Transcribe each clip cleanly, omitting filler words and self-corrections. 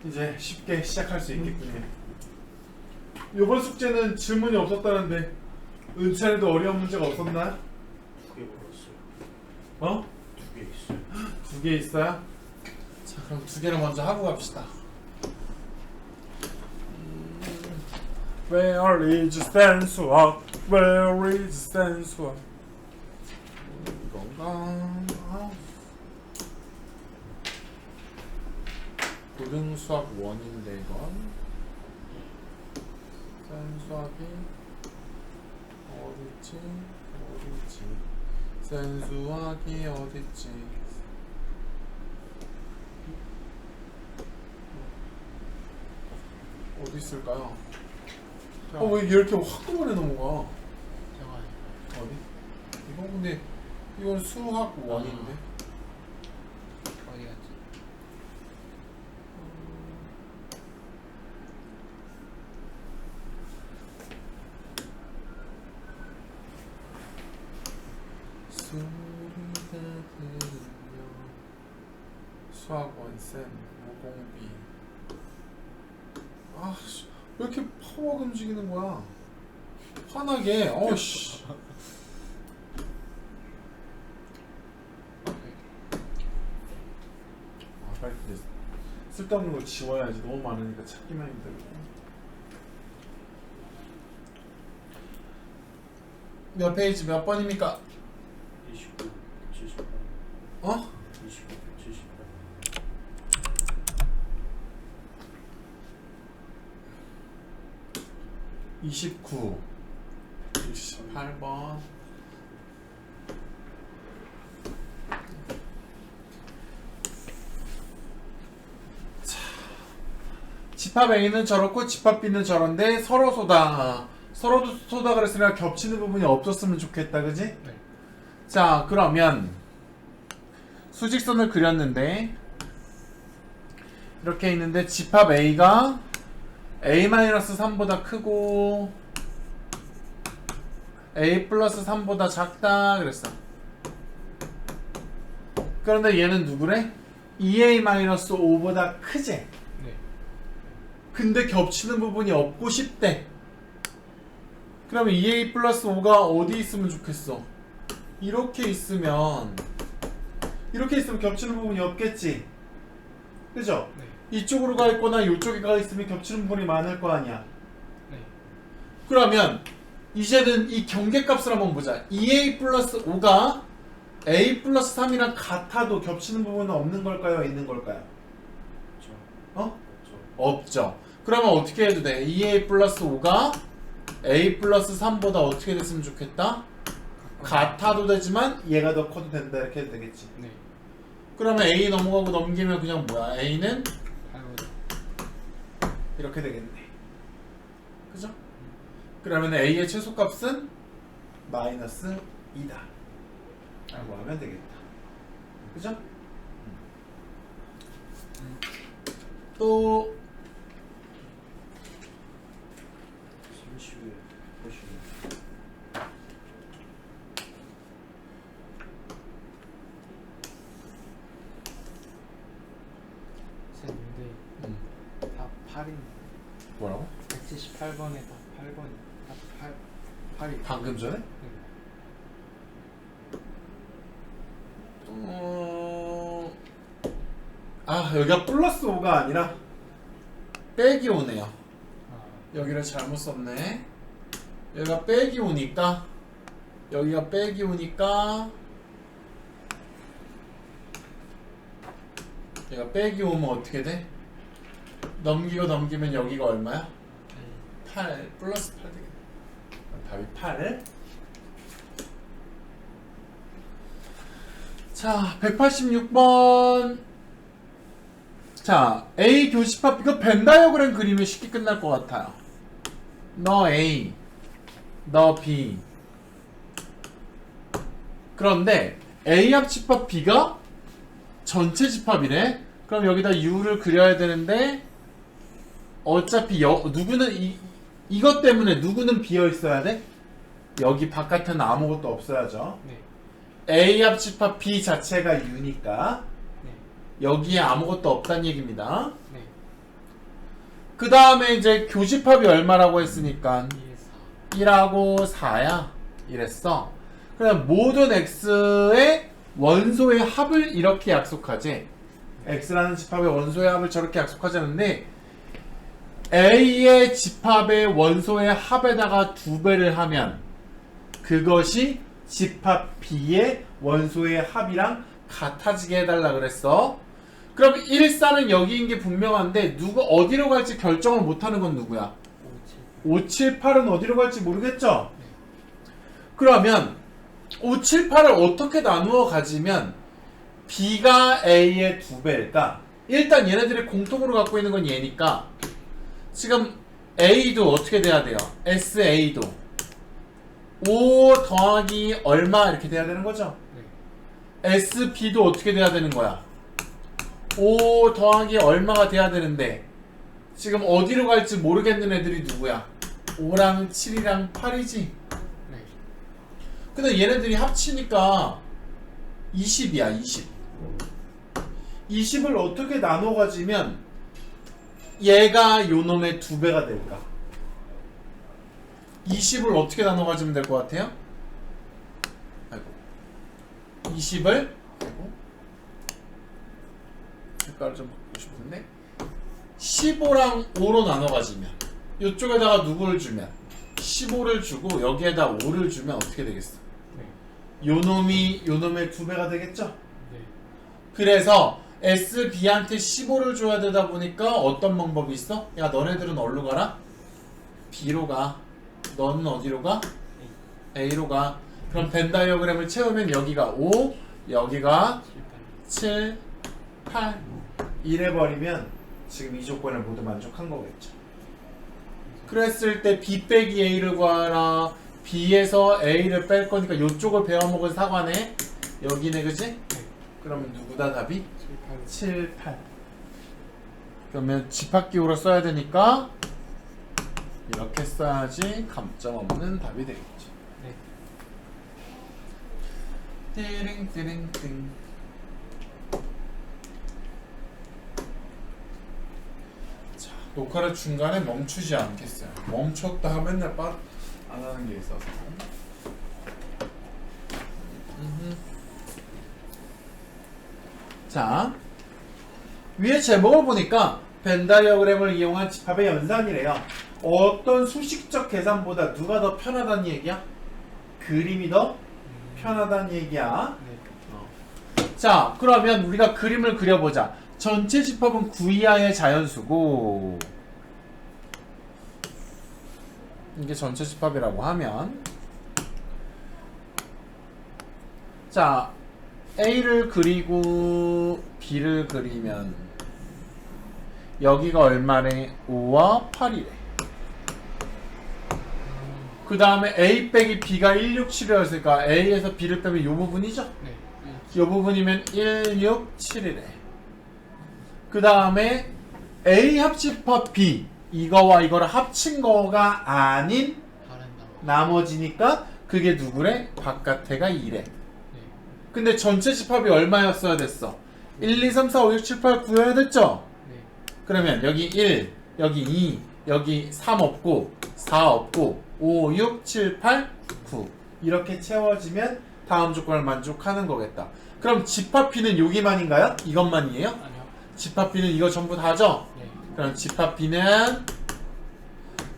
이제 쉽게 시작할 수 있겠군요. 이번 숙제는 질문이 없었다는데 은찬이도 어려운 문제가 없었나? 2개 걸었어요. 어? 2개 있어요. 2개 있어요? 자, 그럼 2개를 먼저 하고 갑시다. Where is sensual? Where is sensual? 이건가? 고등수학 원인데 이건 센수학이 어딨지? 어딨지? 센수학이 어딨지? 어디 있을까요? 왜 이렇게 한꺼번에 넘어가? 어디? 이거 근데 이건 수학 원인데. 어디 갔지? 소리가 들려 수학 원쌤 무공비. 아씨 왜 이렇게 파워가 움직이는 거야? 화나게. 어씨. 아 빨리 근데 쓸데없는 거 지워야지. 너무 많으니까 찾기만 힘들고. 몇 페이지 몇 번입니까? 29, 78. 어? 29, 78. 29 28번. 집합 A는 저렇고 집합 B는 저런데 서로 소다. 서로도 소다 그랬으니까 겹치는 부분이 없었으면 좋겠다. 그지? 네. 자 그러면 수직선을 그렸는데 이렇게 있는데 집합 A가 A-3보다 크고 A 플러스 3보다 작다 그랬어. 그런데 얘는 누구래? 2A-5보다 크지? 네. 근데 겹치는 부분이 없고 싶대. 그러면 2A 플러스 5가 어디 있으면 좋겠어? 이렇게 있으면 겹치는 부분이 없겠지? 그죠? 네. 이쪽으로 가 있거나 이쪽에 가 있으면 겹치는 부분이 많을 거 아니야. 네. 그러면 이제는 이 경계값을 한번 보자. 2A 플러스 5가 A 플러스 3이랑 같아도 겹치는 부분은 없는 걸까요? 있는 걸까요? 그렇죠. 어? 그렇죠. 없죠. 그러면 어떻게 해도 돼? 2A 플러스 5가 A 플러스 3보다 어떻게 됐으면 좋겠다? 같아도 되지만 얘가 더 커도 된다 이렇게 해도 되겠지. 네. 그러면 A 넘어가고 넘기면 그냥 뭐야? A는 8보다. 이렇게 되겠네. 그죠? 그러면 A의 최소값은 마이너스 2다 라고 하면 되겠다. 그죠? 또 30에 보시면 근데 다 8인. 뭐라고? 178번에 다 8번. 다 8이. 방금 전에? 네. 여기가 플러스 5가 아니라 빼기 5네요. 아, 여기를 잘못 썼네. 여기가 빼기 5니까 여기가 빼기 5니까 얘가 빼기 5면 어떻게 돼? 넘기고 넘기면 여기가 얼마야? 8 플러스 8 되겠네. 답이 8. 자 186번. 자 A 교집합 이거 벤 다이어그램 그리면 쉽게 끝날 것 같아요. 너 A 너 B. 그런데 A 합집합 B가 전체 집합이래. 그럼 여기다 U를 그려야 되는데 어차피 누구는 이것 때문에 누구는 비어 있어야 돼? 여기 바깥에는 아무것도 없어야죠. 네. A 합집합 B 자체가 U니까 네. 여기에 아무것도 없다는 얘기입니다. 네. 그 다음에 이제 교집합이 얼마라고 했으니까 2에 1하고 4야 이랬어. 그럼 모든 x의 원소의 합을 이렇게 약속하지. x라는 집합의 원소의 합을 저렇게 약속하자는데 a의 집합의 원소의 합에다가 2배를 하면 그것이 집합 b의 원소의 합이랑 같아지게 해달라 그랬어. 그럼 1, 4는 여기인 게 분명한데 누구 어디로 갈지 결정을 못하는 건 누구야? 5, 7, 8은 어디로 갈지 모르겠죠? 그러면 5, 7, 8을 어떻게 나누어 가지면 B가 A의 2배일까? 일단 얘네들이 공통으로 갖고 있는 건 얘니까 지금 A도 어떻게 돼야 돼요? SA도 5 더하기 얼마 이렇게 돼야 되는 거죠? SB도 어떻게 돼야 되는 거야? 5 더하기 얼마가 돼야 되는데 지금 어디로 갈지 모르겠는 애들이 누구야? 5랑 7이랑 8이지? 네. 근데 얘네들이 합치니까 20이야 20. 20을 어떻게 나눠 가지면 얘가 요놈의 2배가 될까? 20을 어떻게 나눠 가지면 될 것 같아요? 아이고 20을 아이고 색깔을 좀 바꾸고 싶은데 15랑 5로 나눠 가지면 이쪽에다가 누구를 주면 15를 주고 여기에다 5를 주면 어떻게 되겠어? 네. 요놈이 요놈의 2배가 되겠죠? 네. 그래서 SB한테 15를 줘야 되다 보니까 어떤 방법이 있어? 야 너네들은 어디로 가라? B로 가. 너는 어디로 가? A로 가. 그럼 벤 다이어그램을 채우면 여기가 5, 여기가 7, 8 이래버리면 지금 이 조건을 모두 만족한 거겠죠. 그랬을 때 B 빼기 A를 구하라. B에서 A를 뺄 거니까 이쪽을 베어먹은 사과네. 여기네 그지? 그러면 누구다 답이? 7, 8 그러면 집합기호로 써야 되니까 이렇게 써야지 감점 없는 답이 되겠죠. 네. 띠링띠링띵. 자, 녹화를 중간에 멈추지 않겠어요. 멈췄다가 맨날 안 하는 게 있어서. 자, 위에 제목을 보니까 벤 다이어그램을 이용한 집합의 연산이래요. 어떤 수식적 계산보다 누가 더 편하다는 얘기야? 그림이 더 편하다는 얘기야. 네. 자, 그러면 우리가 그림을 그려보자. 전체 집합은 9 이하의 자연수고 이게 전체 집합이라고 하면 자 A를 그리고 B를 그리면 여기가 얼마래? 5와 8이래. 그 다음에 A 빼기 B가 1, 6, 7이었으니까 A에서 B를 빼면 이 부분이죠? 네. 이 부분이면 1, 6, 7이래. 그 다음에 A 합집합 B 이거와 이거를 합친 거가 아닌 다른 나머지. 나머지니까 그게 누구래? 바깥에가 2래. 네. 근데 전체 집합이 얼마였어야 됐어? 1, 2, 3, 4, 5, 6, 7, 8, 9여야 됐죠? 네. 그러면 여기 1, 여기 2, 여기 3 없고 4 없고 5, 6, 7, 8, 9 이렇게 채워지면 다음 조건을 만족하는 거겠다. 그럼 집합 B는 여기만인가요? 이것만이에요? 아니요. 집합 B는 이거 전부 다죠? 네. 그럼 집합 B는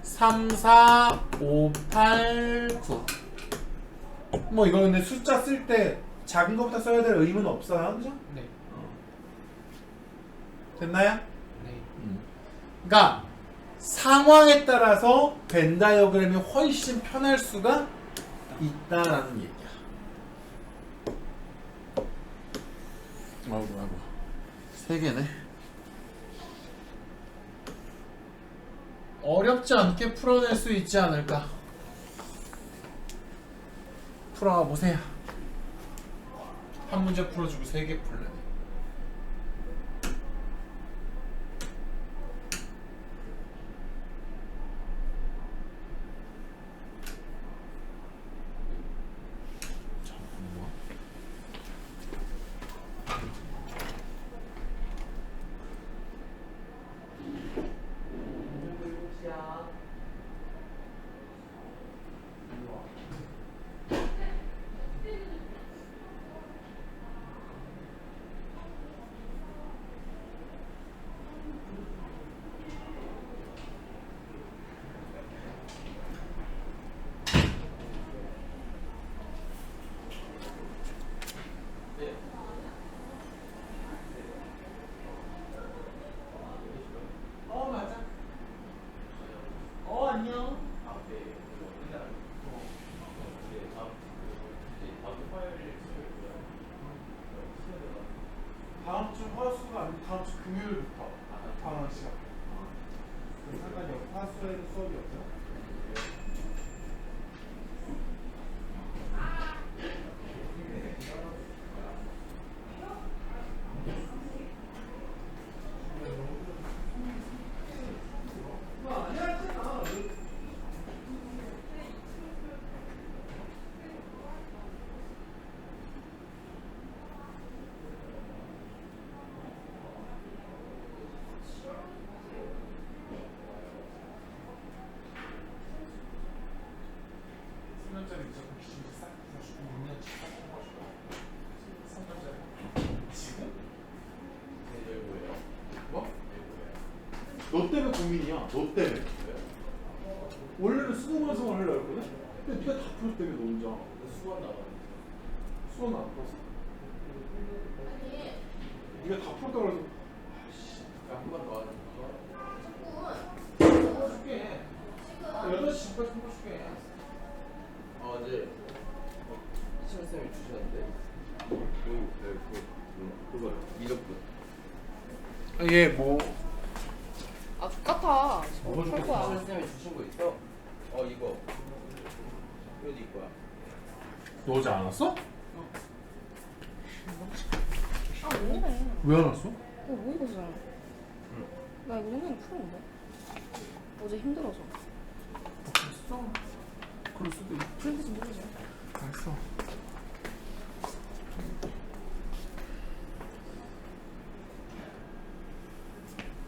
3, 4, 5, 8, 9 뭐 이거 근데 숫자 쓸 때 작은 것부터 써야 될 의무는 없어요. 그죠? 네. 됐나요? 네. 그러니까 상황에 따라서 벤 다이어그램이 훨씬 편할 수가 있다라는 얘기야. 아이고 3개네. 어렵지 않게 풀어낼 수 있지 않을까? 풀어가 보세요. 한 문제 풀어주고 3개 풀래. 프라이드 수업이 없나? 수면짜리 무조건 기준이 싹 풀어주고 6년치 싹 풀어주고 3년짜리 지금? 네, 여기 뭐예요? 뭐? 너 때문에 고민이야. 너 때문에. 원래는 수능 완성을 하려고 했거든? 근데 네가 다 풀었 때문에 너 혼자. 수원 나와. 수원 안 풀었어? 네가 다 풀었다고 해서 아씨 한 번 더 하는 풀어줄게. 8시 집까지 풀어줄게. 어제 시원 쌤이 주셨는데. 그거 미적분. 얘 뭐? 아 똑같아. 뭐가 할 좋겠어? 거야. 시원 쌤이 주신 거 있어? 이거. 이거 네 거야. 너 어제 안 왔어? 아 뭐래? 왜 안 왔어? 이거 모의고사잖아. 나 이거 생각이 풀었는데. 어제 힘들어서. 됐어. 그럴 수도 있어. 풀는지 모르지. 알았어.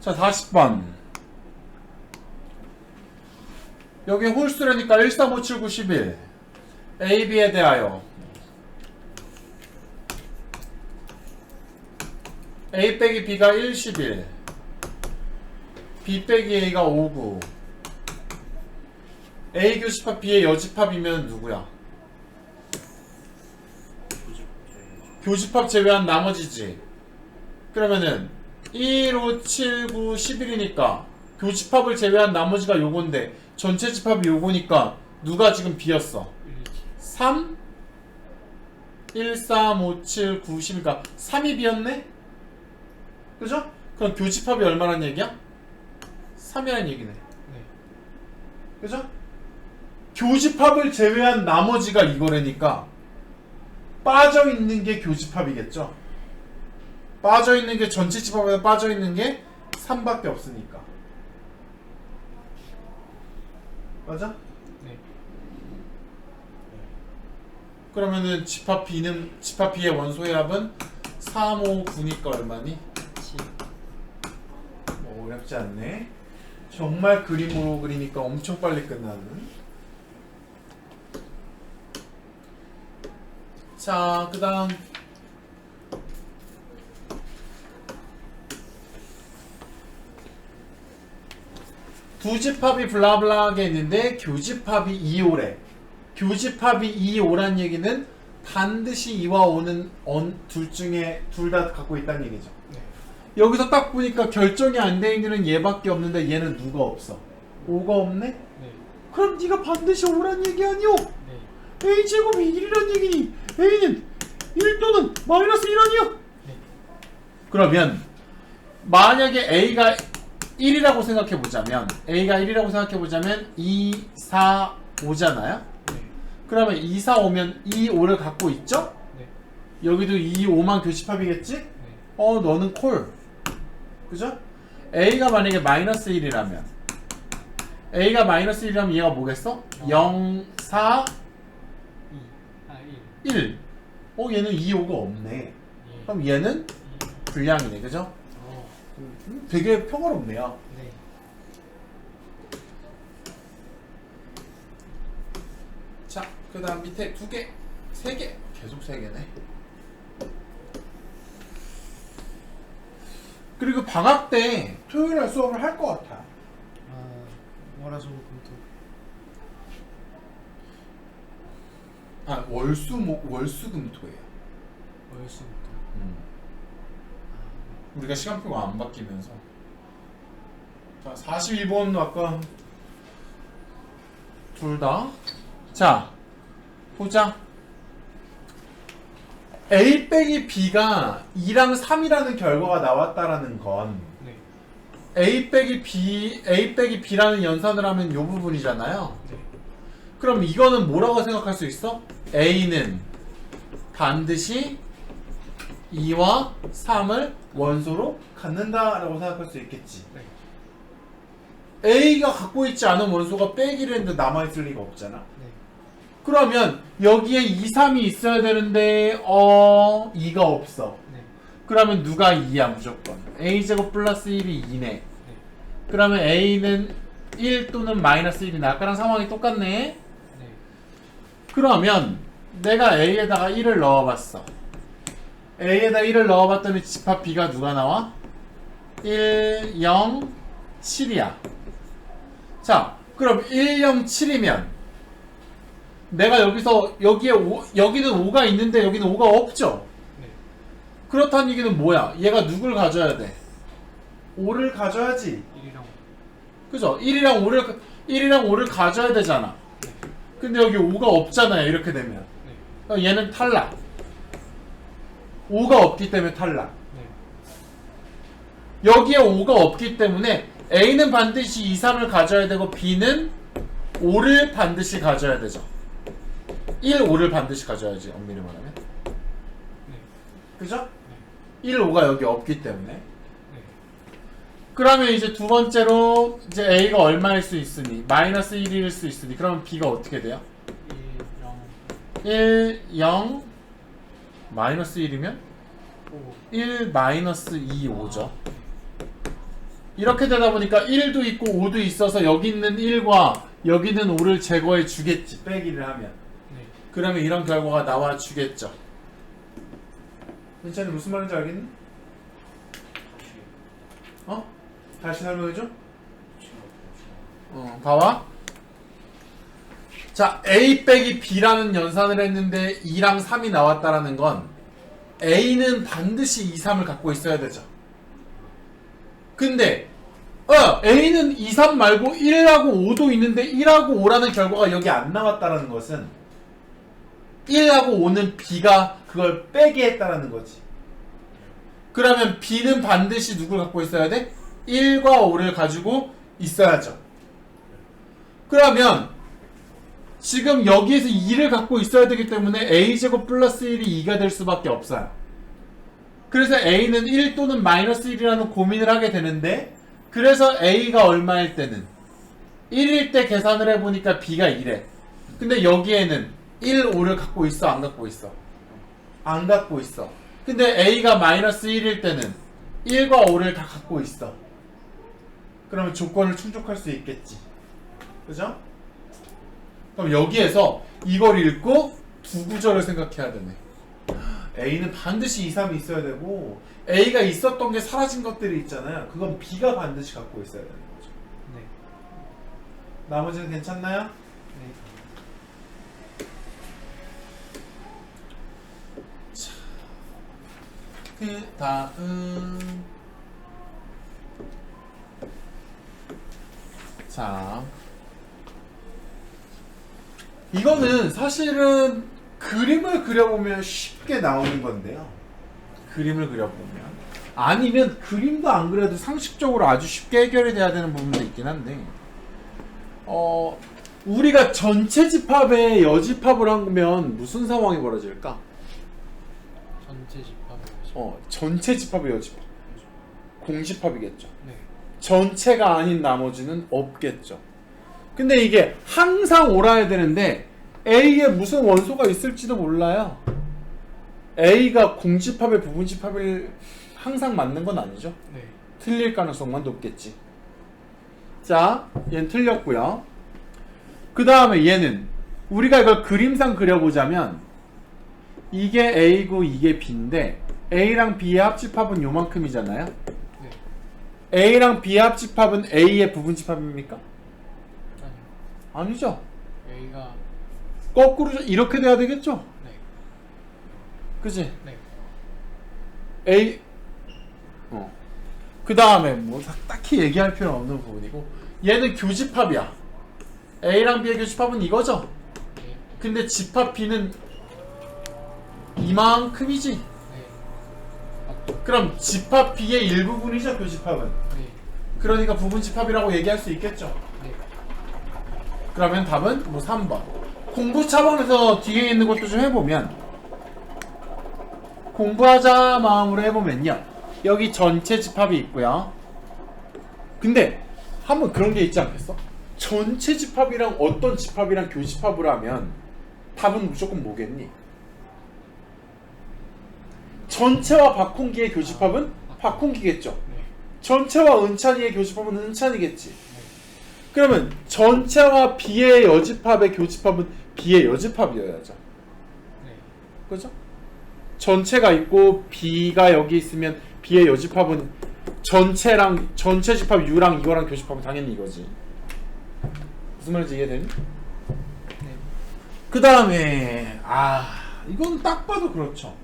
자, 40번. 여기 홀수라니까 1, 3, 5, 7, 9, 11. A, B에 대하여 A 빼기 B가 1, 11. B 빼기 A가 5, 9. A 교집합 B의 여집합이면 누구야? 교집합 제외한 나머지지. 그러면은 1, 5, 7, 9, 11이니까 교집합을 제외한 나머지가 요건데 전체 집합이 요거니까 누가 지금 B였어? 3, 1, 3, 5, 7, 9, 10이니까 3이 B였네? 그죠? 그럼 교집합이 얼마란 얘기야? 3이란 얘기네. 그죠? 교집합을 제외한 나머지가 이거라니까 빠져있는 게 교집합이겠죠? 빠져있는 게 전체 집합에서 빠져있는 게 3밖에 없으니까. 맞아? 네. 그러면은 집합 B의 원소의 합은 3, 5, 9니까 얼마니? 7. 뭐 어렵지 않네. 정말 그림으로 그리니까 엄청 빨리 끝나는. 자, 그 다음 두 집합이 블라블라하게 있는데 교집합이 2오래. 교집합이 2오란 얘기는 반드시 2와 5는 둘 중에 둘 다 갖고 있다는 얘기죠. 네. 여기서 딱 보니까 결정이 안 돼 있는 얘밖에 없는데 얘는 누가 없어? 5가 없네? 네. 그럼 네가 반드시 5란 얘기 아니오? 네. A제곱이 1이란 얘기니 A는 1 또는 마이너스 1 아니야? 네. 그러면 만약에 A가 1이라고 생각해보자면 A가 1이라고 생각해보자면 2, 4, 5잖아요? 네. 그러면 2, 4, 5면 2, 5를 갖고 있죠? 네. 여기도 2, 5만 교집합이겠지? 네. 너는 콜. 그죠? A가 만약에 마이너스 1이라면 A가 마이너스 1이라면 얘가 뭐겠어? 0, 4, 2. 아, 1. 1. 얘는 2, 5가 없네. 예. 그럼 얘는 불량이네. 그죠? 되게 평화롭네요. 네. 자, 그 다음 밑에 2개, 3개. 계속 3개네. 그리고 방학 때 토요일날 수업을 할 것 같아. 월화수목금토. 월수금토예요. 월수목금. 우리가 시간표가 안 바뀌면서. 자, 42번 아까 둘 다. 자, 보자. A 빼기 B가 2랑 3이라는 결과가 나왔다라는 건 네. A 빼기 B라는 연산을 하면 요 부분이잖아요. 네. 그럼 이거는 뭐라고 생각할 수 있어? A는 반드시 2와 3을 원소로 갖는다라고 생각할 수 있겠지. 네. A가 갖고 있지 않은 원소가 빼기를 했는데 남아있을 리가 없잖아. 네. 그러면 여기에 2, 3이 있어야 되는데 2가 없어. 네. 그러면 누가 2야 무조건. A제곱 플러스 1이 2네. 네. 그러면 A는 1 또는 마이너스 1이네. 아까랑 상황이 똑같네. 네. 그러면 내가 A에다가 1을 넣어봤어. A에다 1을 넣어봤더니 집합 B가 누가 나와? 1, 0, 7이야. 자, 그럼 1, 0, 7이면 내가 여기서 여기는 5가 있는데 여기는 5가 없죠? 네. 그렇다는 얘기는 뭐야? 얘가 누굴 가져야 돼? 5를 가져야지. 1이랑 그죠? 1이랑 5를 가져야 되잖아. 네. 근데 여기 5가 없잖아요. 이렇게 되면. 네. 그럼 얘는 탈락. 5가 없기 때문에 탈락. 네. 여기에 5가 없기 때문에 A는 반드시 2, 3을 가져야 되고 B는 5를 반드시 가져야 되죠. 1, 5를 반드시 가져야지. 엄밀히 말하면. 네. 그죠? 1, 5가 여기 없기 때문에. 네. 그러면 이제 두 번째로 이제 A가 얼마일 수 있으니? 마이너스 1일 수 있으니. 그러면 B가 어떻게 돼요? 1, 0, 1, 0, 마이너스 1이면 5. 1 마이너스 2, 5죠. 이렇게 되다 보니까 1도 있고 5도 있어서 여기 있는 1과 여기 있는 5를 제거해 주겠지. 빼기를 하면. 네. 그러면 이런 결과가 나와 주겠죠. 괜찮니? 무슨 말인지 알겠니? 어? 다시 설명해줘? 봐봐. 자, A 빼기 B라는 연산을 했는데 2랑 3이 나왔다라는 건 A는 반드시 2, 3을 갖고 있어야 되죠. 근데 A는 2, 3 말고 1하고 5도 있는데 1하고 5라는 결과가 여기 안 나왔다라는 것은 1하고 5는 B가 그걸 빼게 했다라는 거지. 그러면 B는 반드시 누굴 갖고 있어야 돼? 1과 5를 가지고 있어야죠. 그러면 지금 여기에서 2를 갖고 있어야 되기 때문에 A제곱 플러스 1이 2가 될 수밖에 없어요. 그래서 A는 1 또는 마이너스 1이라는 고민을 하게 되는데, 그래서 A가 얼마일 때는 1일 때 계산을 해보니까 B가 2래. 근데 여기에는 1, 5를 갖고 있어? 안 갖고 있어? 안 갖고 있어. 근데 A가 마이너스 1일 때는 1과 5를 다 갖고 있어. 그러면 조건을 충족할 수 있겠지. 그죠? 그럼 여기에서 이걸 읽고 두 구절을 생각해야 되네. A는 반드시 2, 3이 있어야 되고 A가 있었던 게 사라진 것들이 있잖아요. 그건 B가 반드시 갖고 있어야 되는 거죠. 네. 나머지는 괜찮나요? 네. 그 다음 자, 이거는 사실은 그림을 그려보면 쉽게 나오는 건데요. 그림을 그려보면 아니면 그림도 안 그려도 상식적으로 아주 쉽게 해결이 돼야 되는 부분도 있긴 한데 우리가 전체 집합에 여집합을 하면 무슨 상황이 벌어질까? 전체 집합을 전체 집합에 여집합 공집합이겠죠. 네. 전체가 아닌 나머지는 없겠죠. 근데 이게 항상 옳아야 되는데 A에 무슨 원소가 있을지도 몰라요. A가 공집합의 부분집합을 항상 맞는 건 아니죠. 네. 틀릴 가능성만 높겠지. 자, 얘는 틀렸고요. 그 다음에 얘는 우리가 이걸 그림상 그려보자면 이게 A고 이게 B인데 A랑 B의 합집합은 요만큼이잖아요. 네. A랑 B의 합집합은 A의 부분집합입니까? 아니요. 아니죠. A가 거꾸로 이렇게 돼야 되겠죠? 네. 그치? 네. A 그 다음에 뭐 딱히 얘기할 필요는 없는 부분이고 얘는 교집합이야. A랑 B의 교집합은 이거죠? 네. 근데 집합 B는 이만큼이지. 네. 맞죠. 그럼 집합 B의 일부분이죠, 교집합은. 네. 그러니까 부분집합이라고 얘기할 수 있겠죠. 네. 그러면 답은 뭐 3번. 공부 차원에서 뒤에 있는 것도 좀 해보면, 공부하자 마음으로 해보면요, 여기 전체 집합이 있고요. 근데 한번 그런 게 있지 않겠어? 전체 집합이랑 어떤 집합이랑 교집합을 하면 답은 무조건 뭐겠니? 전체와 박홍기의 교집합은 박홍기겠죠. 네. 전체와 은찬이의 교집합은 은찬이겠지. 그러면 전체와 B의 여집합의 교집합은 B의 여집합이어야죠. 네. 그죠? 전체가 있고 B가 여기 있으면 B의 여집합은 전체랑 전체 집합 U랑 이거랑 교집합은 당연히 이거지. 무슨 말인지 이해되니? 네. 그 다음에 이건 딱 봐도 그렇죠.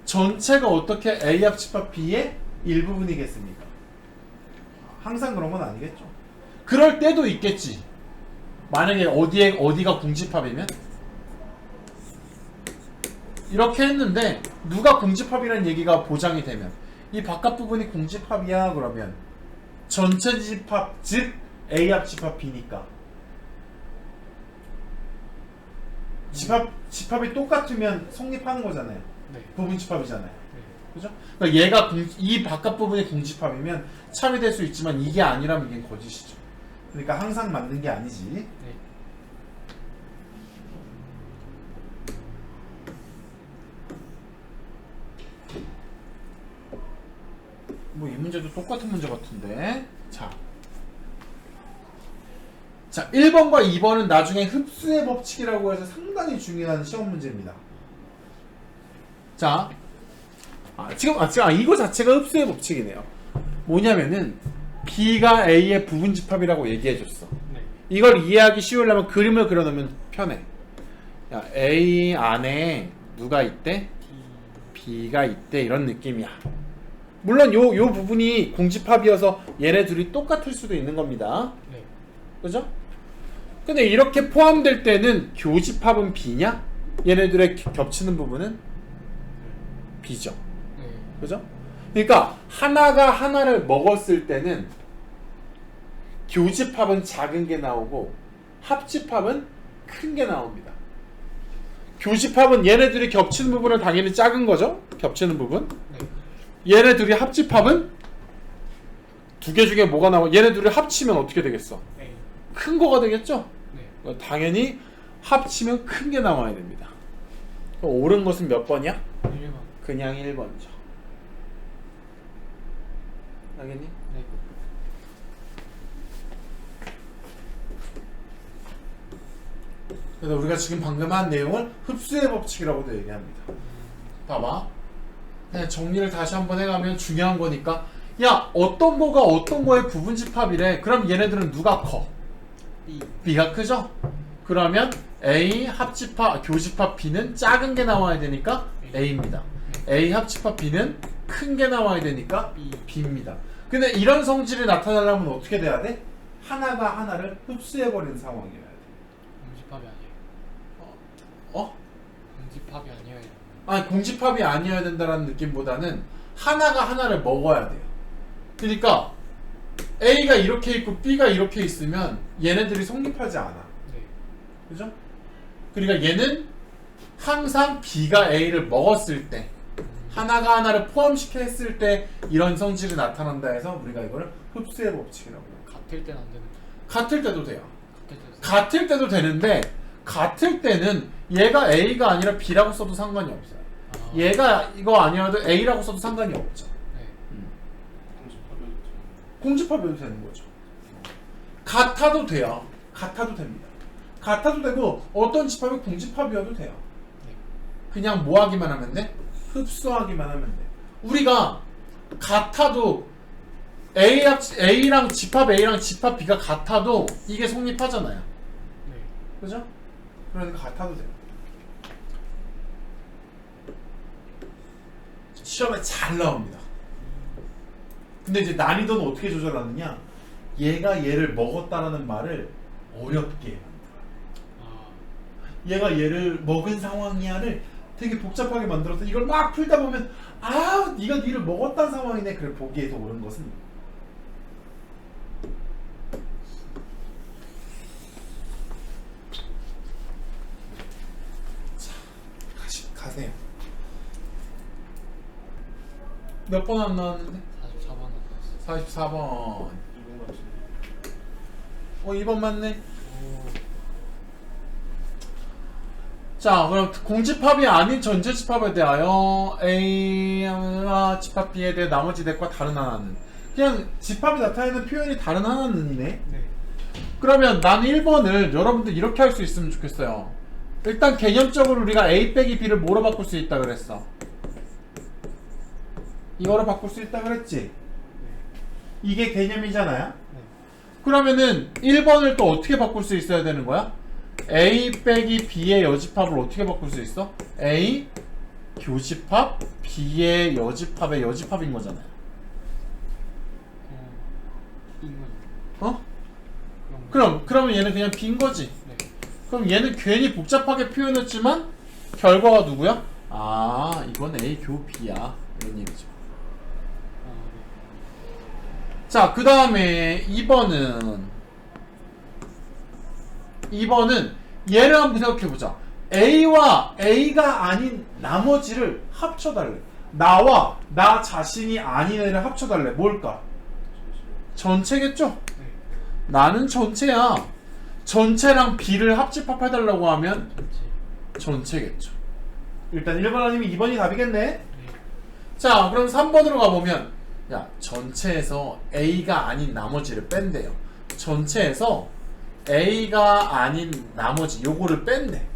전체가 어떻게 A 합집합 B의 일부분이겠습니까? 항상 그런 건 아니겠죠. 그럴 때도 있겠지. 만약에 어디가 궁집합이면 이렇게 했는데 누가 궁집합이라는 얘기가 보장이 되면 이 바깥 부분이 궁집합이야 그러면 전체 집합 즉 A 합집합 B니까 집합이 똑같으면 성립하는 거잖아요. 네. 부분 집합이잖아요. 네. 그죠? 그러니까 얘가 이 바깥 부분이 궁집합이면 참이 될 수 있지만 이게 아니라면 이게 거짓이죠. 그러니까 항상 맞는 게 아니지. 네. 뭐 이 문제도 똑같은 문제 같은데. 자 1번과 2번은 나중에 흡수의 법칙이라고 해서 상당히 중요한 시험 문제입니다. 자 지금 이거 자체가 흡수의 법칙이네요. 뭐냐면은 B가 A의 부분집합이라고 얘기해줬어. 네. 이걸 이해하기 쉬우려면 그림을 그려놓으면 편해. 야, A 안에 누가 있대? B가 있대. 이런 느낌이야. 물론 요 부분이 공집합이어서 얘네 둘이 똑같을 수도 있는 겁니다. 네. 그죠? 근데 이렇게 포함될 때는 교집합은 B냐? 얘네들의 겹치는 부분은 B죠. 네. 그죠? 그러니까 하나가 하나를 먹었을 때는 교집합은 작은 게 나오고 합집합은 큰 게 나옵니다. 교집합은 얘네들이 겹치는 부분은 당연히 작은 거죠? 겹치는 부분. 네. 얘네들이 합집합은 두 개 중에 뭐가 나와? 얘네들이 합치면 어떻게 되겠어? 네. 큰 거가 되겠죠? 네. 당연히 합치면 큰 게 나와야 됩니다. 그럼 옳은 것은 몇 번이야? 1번. 그냥 1번이죠. 알겠니? 네. 그래서 우리가 지금 방금 한 내용을 흡수의 법칙이라고도 얘기합니다. 봐봐. 그냥 정리를 다시 한번 해가면 중요한 거니까, 야 어떤 거가 어떤 거의 부분집합이래. 그럼 얘네들은 누가 커? B. B가 크죠? 그러면 A 합집합 교집합 B는 작은 게 나와야 되니까 A입니다. A 합집합 B는 큰 게 나와야 되니까 B. B입니다. 근데 이런 성질이 나타나려면 어떻게 돼야 돼? 하나가 하나를 흡수해버리는 상황이어야 돼. 공집합이 아니에요. 어? 공집합이 아니에요. 아니 공집합이 아니어야 된다는 느낌보다는 하나가 하나를 먹어야 돼요. 그러니까 A가 이렇게 있고 B가 이렇게 있으면 얘네들이 성립하지 않아. 네. 그죠? 그러니까 얘는 항상 B가 A를 먹었을 때, 하나가 하나를 포함시켜 했을 때 이런 성질이 나타난다 해서 우리가 이거를 흡수의 법칙이라고 해요. 같을 때는 안 되는. 같을 때도 돼요. 같을 때도. 같을 때도 되는데 같을 때는 얘가 A가 아니라 B라고 써도 상관이 없어요. 아. 얘가 이거 아니어도 A라고 써도 상관이 없죠. 네. 공집합이어도 되는 거죠. 같아도 돼요. 같아도 됩니다. 같아도 되고 어떤 집합이 공집합이어도 돼요. 네. 그냥 뭐 하기만 하면 돼? 흡수하기만 하면 돼. 우리가 같아도 A랑 집합 A랑 집합 B가 같아도 이게 성립하잖아요. 네. 그죠? 그러니까 같아도 돼요. 시험에 잘 나옵니다. 근데 이제 난이도는 어떻게 조절하느냐? 얘가 얘를 먹었다라는 말을 어렵게 만들어요. 아. 얘가 얘를 먹은 상황이야를 되게 복잡하게 만들어서 이걸 막 풀다 보면 네가 니를 먹었다는 상황이네. 그래 보기에서 옳은 것은 몇 번 안 나왔는데? 44번 나왔어. 44번. 2번 같은데. 2번 맞네. 오. 자, 그럼 공집합이 아닌 전체 집합에 대하여 A와 집합 B에 대해 나머지 넷과 다른 하나는, 그냥 집합이 나타내는 표현이 다른 하나는이네. 네. 그러면 나는 1번을 여러분들 이렇게 할 수 있으면 좋겠어요. 일단 개념적으로 우리가 A 빼기 B를 뭐로 바꿀 수 있다 그랬어? 이거로 바꿀 수 있다 그랬지? 이게 개념이잖아요? 네. 그러면은 1번을 또 어떻게 바꿀 수 있어야 되는 거야? A 빼기 B의 여집합을 어떻게 바꿀 수 있어? A 교집합 B의 여집합의 여집합인 거잖아요. 인문. 어? 그러면 얘는 그냥 B인 거지. 네. 그럼 얘는 괜히 복잡하게 표현했지만 결과가 누구야? 아, 이건 A 교 B야. 이런 얘기죠. 네. 자, 그 다음에 2번은 얘를 한번 생각해보자. A와 A가 아닌 나머지를 합쳐달래. 나와 나 자신이 아닌 애를 합쳐달래. 뭘까? 전체겠죠? 네. 나는 전체야. 전체랑 B를 합집합해달라고 하면 전체. 전체겠죠. 일단 1번 아니면 2번이 답이겠네. 네. 자, 그럼 3번으로 가보면, 야, 전체에서 A가 아닌 나머지를 뺀대요. 전체에서 A가 아닌 나머지 요거를 뺀대. 네.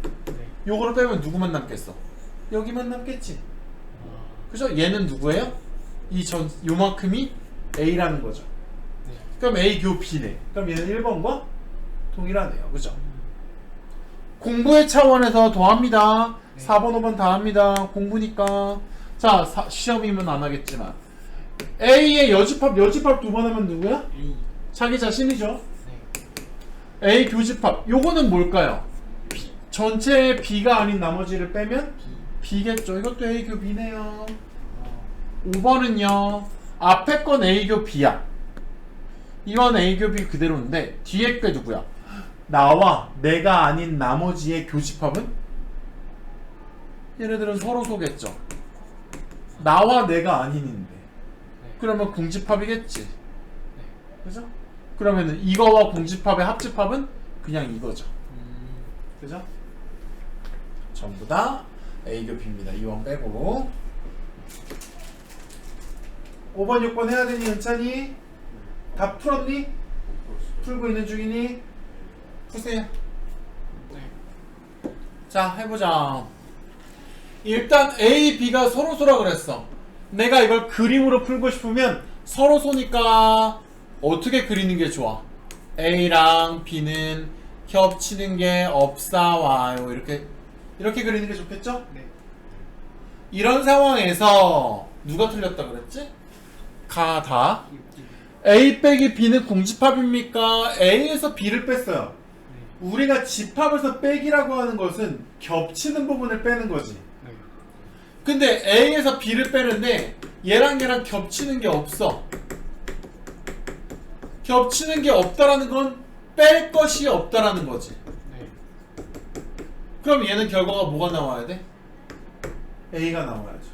요거를 빼면 누구만 남겠어? 여기만 남겠지. 아. 그죠? 얘는 누구예요? 요만큼이 A라는 거죠. 네. 그럼 A 교 B네. 그럼 얘는 1번과 동일하네요. 그죠? 공부의 차원에서 더합니다. 네. 4번, 5번 다 합니다. 공부니까. 자, 시험이면 안 하겠지만. A의 여집합 두 번 하면 누구야? A. 자기 자신이죠. 네. A 교집합. 요거는 뭘까요? 전체 B가 아닌 나머지를 빼면 B. B겠죠. 이것도 A 교 B네요. 아. 5번은요. 앞에 건 A 교 B야. 이건 A 교 B 그대로인데 뒤에 게 누구야? 나와 내가 아닌 나머지의 교집합은? 얘네들은 서로 소겠죠. 나와 내가 아닌인데. 네. 그러면 궁집합이겠지. 네. 그죠? 그러면은 이거와 궁집합의 합집합은 그냥 이거죠. 그죠? 전부 다 A 교 B입니다. 2번 빼고. 5번, 6번 해야 되니 은찬이? 다 풀었니? 풀고 있는 중이니? 푸세요. 네. 자, 해보자. 일단 A, B가 서로소라 그랬어. 내가 이걸 그림으로 풀고 싶으면 서로소니까 어떻게 그리는 게 좋아? A랑 B는 겹치는 게 없사와요. 이렇게 그리는 게 좋겠죠? 네. 이런 상황에서 누가 틀렸다 그랬지? 다. 이. A 빼기 B는 공집합입니까? A에서 B를 뺐어요. 네. 우리가 집합에서 빼기라고 하는 것은 겹치는 부분을 빼는 거지. 네. 근데 A에서 B를 빼는데 얘랑 겹치는 게 없어. 겹치는 게 없다라는 건 뺄 것이 없다라는 거지. 네. 그럼 얘는 결과가 뭐가 나와야 돼? A가 나와야죠.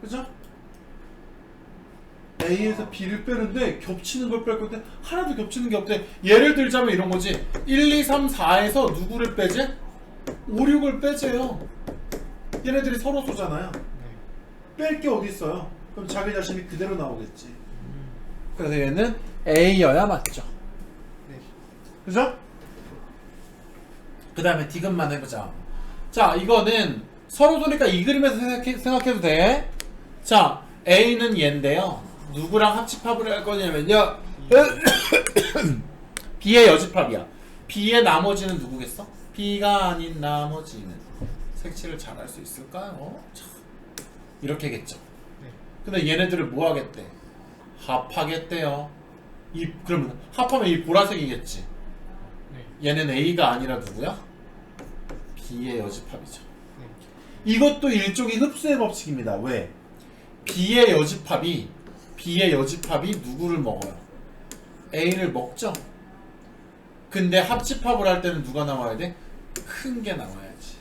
그죠? A에서 B를 빼는데 겹치는 걸 뺄 건데 하나도 겹치는 게 없대. 예를 들자면 이런 거지. 1, 2, 3, 4에서 누구를 빼지? 5, 6을 빼재요. 얘네들이 서로 쏘잖아요. 네. 뺄 게 어디 있어요? 그럼 자기 자신이 그대로 나오겠지. 그래서 얘는 A여야 맞죠. 네. 그죠? 그 다음에 디귿만 해보자. 자, 이거는 서로 소니까 이 그림에서 생각해도 돼. 자, A는 얘인데요. 누구랑 합집합을 할 거냐면요. B의 여집합이야. B의 나머지는 누구겠어? B가 아닌 나머지는. 색칠을 잘 할 수 있을까요? 참. 이렇게겠죠. 네. 근데 얘네들을 뭐 하겠대? 합하겠대요. 그러면 합하면 이 보라색이겠지. 네. 얘는 A가 아니라 누구야? B의 여집합이죠. 네. 이것도 일종의 흡수의 법칙입니다. 왜? B의 여집합이 누구를 먹어요? A를 먹죠? 근데 합집합을 할 때는 누가 나와야 돼? 큰 게 나와야지.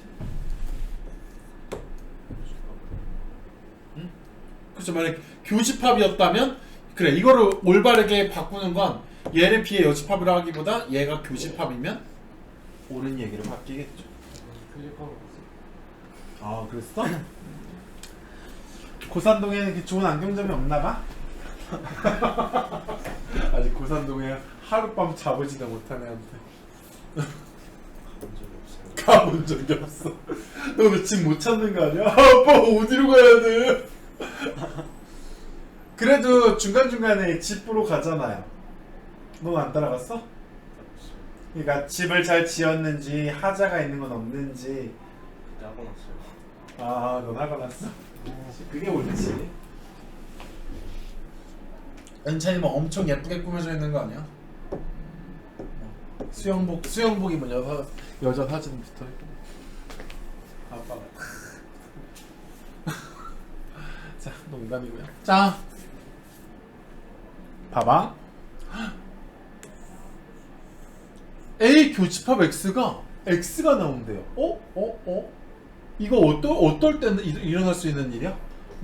응? 그죠? 만약 교집합이었다면 그래 이거를 올바르게 바꾸는 건 얘를 B의 여집합이라 하기보다 얘가 교집합이면 옳은 얘기로 바뀌겠죠. 교집합으로 아 그랬어? 고산동에는 이렇게 좋은 안경점이 없나봐? 아직 고산동에 하룻밤 자보지도 못한 애한테 가본 적이 없어. 너 왜 집 못 찾는 거 아니야? 아빠 어디로 가야 돼? 그래도 중간중간에 집 보러 가잖아요. 너 안 따라갔어? 그러니까 집을 잘 지었는지 하자가 있는 건 없는지. 그때 하고 났어요. 아, 넌 화가 났어? 그게 옳지. 은찬이 뭐 엄청 예쁘게 꾸며져 있는 거 아니야? 수영복 입은 여자 사진 붙어 있고. 아빠가. 자, 농담이고요. 자, 봐봐. A 교집합 X가 나온대요. 이거 어떨 때는 일어날 수 있는 일이야?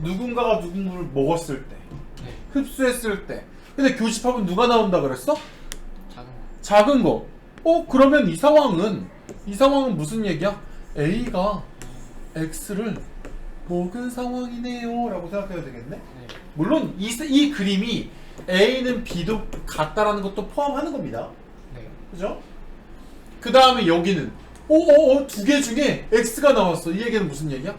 누군가가 누군가를 먹었을 때, 네. 흡수했을 때. 근데 교집합은 누가 나온다 그랬어? 작은 거. 작은 거. 그러면 이 상황은 무슨 얘기야? A가 X를 먹은 상황이네요 라고 생각해야 되겠네? 네. 물론 이 그림이 A는 B도 같다라는 것도 포함하는 겁니다. 네. 그죠? 그 다음에 여기는 두 개 중에 X가 나왔어. 이 얘기는 무슨 얘기야?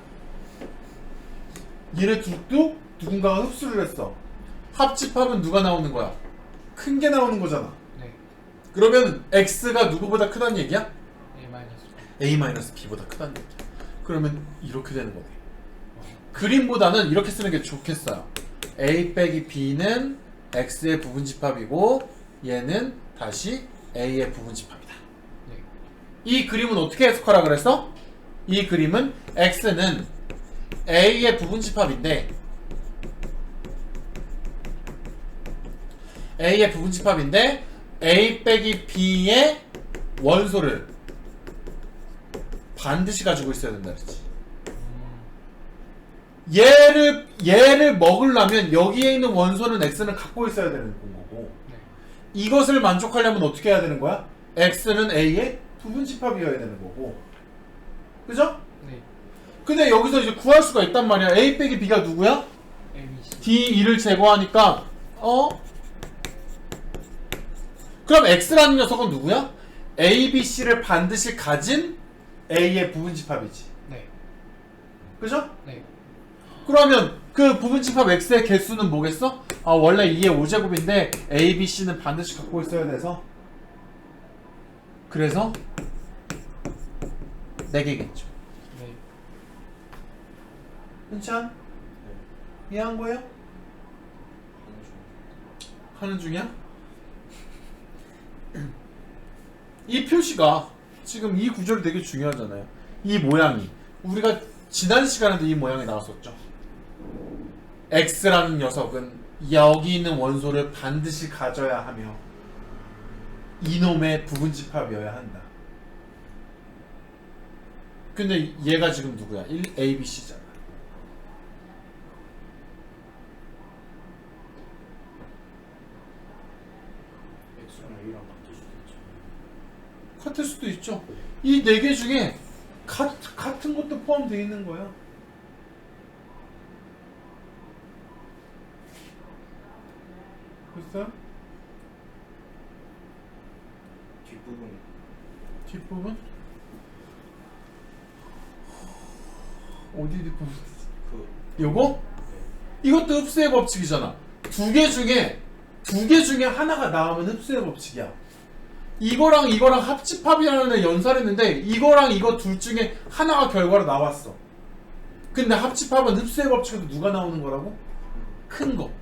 얘네 둘도 누군가가 흡수를 했어. 합집합은 누가 나오는 거야? 큰 게 나오는 거잖아. 네. 그러면 X가 누구보다 크다는 얘기야? A-B보다 크다는 얘기야. 그러면 이렇게 되는 거네. 그림보다는 이렇게 쓰는 게 좋겠어요. A 빼기 B는 X의 부분집합이고 얘는 다시 A의 부분집합이다. 네. 이 그림은 어떻게 해석하라 그랬어? 이 그림은 X는 A의 부분집합인데 A 빼기 B의 원소를 반드시 가지고 있어야 된다 그랬지. 얘를 먹으려면 여기에 있는 원소는 X는 갖고 있어야 되는 거고 네. 이것을 만족하려면 어떻게 해야 되는 거야? X는 A의 부분집합이어야 되는 거고 그죠? 네. 근데 여기서 이제 구할 수가 있단 말이야. A 빼기 B가 누구야? ABC. D2를 제거하니까 그럼 X라는 녀석은 누구야? A, B, C를 반드시 가진 A의 부분집합이지. 네. 그죠? 네. 그러면 그 부분집합 X의 개수는 뭐겠어? 원래 2의 5제곱인데 A, B, C는 반드시 갖고 있어야 돼서 그래서 4개겠죠. 네. 은찬? 이해한 거예요? 하는 중이야? 이 표시가 지금 이 구절이 되게 중요하잖아요. 이 모양이 우리가 지난 시간에도 이 모양이 나왔었죠. X라는 녀석은 여기 있는 원소를 반드시 가져야 하며 이놈의 부분집합이어야 한다. 근데 얘가 지금 누구야? 1, A, B, C잖아. X랑 A랑 같을 수도 있죠. 같을 수도 있죠. 이 4개 중에 같은 것도 포함되어 있는 거야. 됐어요? 뒷부분? 어디 뒷부분? 요거? 이것도 흡수의 법칙이잖아. 두 개 중에 하나가 나오면 흡수의 법칙이야. 이거랑 합집합이라는 애 연산했는데 이거랑 이거 둘 중에 하나가 결과로 나왔어. 근데 합집합은 흡수의 법칙에도 누가 나오는 거라고? 큰 거.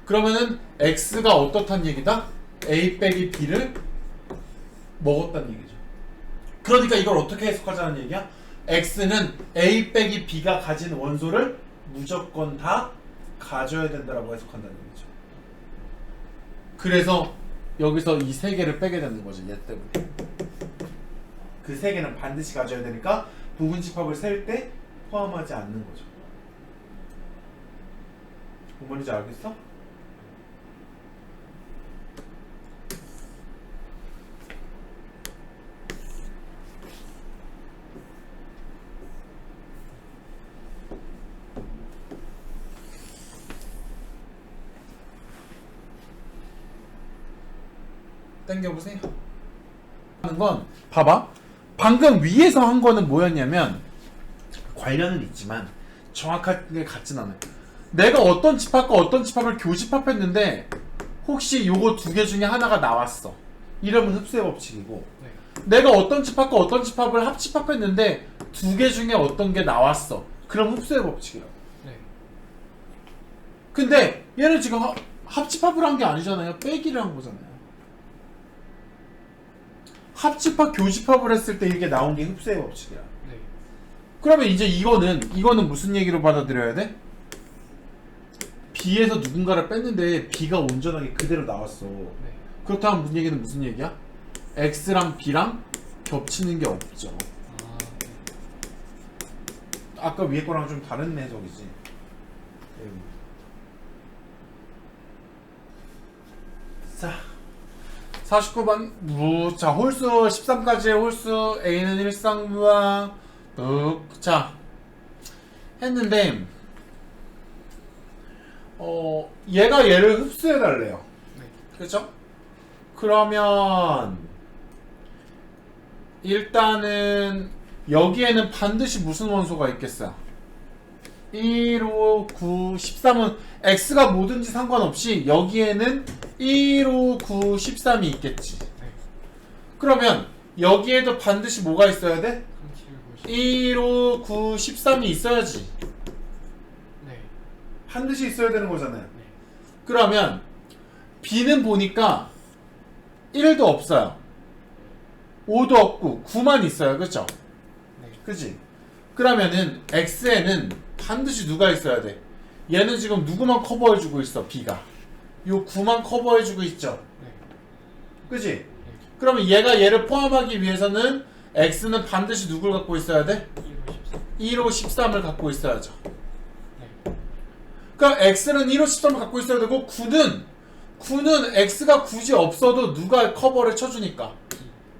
그러면은 X가 어떻단 얘기다? A 빼기 B를 먹었단 얘기죠. 그러니까 이걸 어떻게 해석하자는 얘기야? X는 A 빼기 B가 가진 원소를 무조건 다 가져야 된다라고 해석한다는 얘기죠. 그래서 여기서 이 3개를 빼게 되는 거지, 얘 때문에. 그 3개는 반드시 가져야 되니까 부분집합을 셀 때 포함하지 않는 거죠. 뭔 말인지 알겠어? 당겨보세요. 하는 건 봐봐. 방금 위에서 한 거는 뭐였냐면 관련은 있지만 정확하게 같진 않아요. 내가 어떤 집합과 어떤 집합을 교집합했는데 혹시 요거 두 개 중에 하나가 나왔어. 이러면 흡수의 법칙이고 네. 내가 어떤 집합과 어떤 집합을 합집합했는데 두 개 중에 어떤 게 나왔어. 그럼 흡수의 법칙이야. 네. 근데 얘는 지금 합집합을 한 게 아니잖아요. 빼기를 한 거잖아요. 합집합, 교집합을 했을 때 이게 나온 게 흡수의 법칙이야. 네. 그러면 이제 이거는 무슨 얘기로 받아들여야 돼? B에서 누군가를 뺐는데 B가 온전하게 그대로 나왔어. 네. 그렇다면 무슨 얘기는 무슨 얘기야? X랑 B랑 겹치는 게 없죠. 아, 네. 아까 위에 거랑 좀 다른 해석이지. 자, 49번 자, 홀수 13까지의 홀수 A는 일상무항 자 했는데 얘가 얘를 흡수해 달래요. 네. 그죠? 그러면 일단은 여기에는 반드시 무슨 원소가 있겠어요? 1, 5, 9, 13은 X가 뭐든지 상관없이 여기에는 1, 5, 9, 13이 있겠지. 네. 그러면 여기에도 반드시 뭐가 있어야 돼? 37, 50. 1, 5, 9, 13이 있어야지. 네. 반드시 있어야 되는 거잖아요. 네. 그러면 B는 보니까 1도 없어요. 5도 없고 9만 있어요. 그쵸? 네. 그치? 그러면은 X에는 반드시 누가 있어야 돼? 얘는 지금 누구만 커버해주고 있어? B가. 요 9만 커버해주고 있죠? 네. 그치? 네. 그러면 얘가 얘를 포함하기 위해서는 X는 반드시 누굴 갖고 있어야 돼? 1, 5, 13. 1호 13을 갖고 있어야죠. 네. 그럼 X는 1호 13을 갖고 있어야 되고 9는 X가 굳이 없어도 누가 커버를 쳐주니까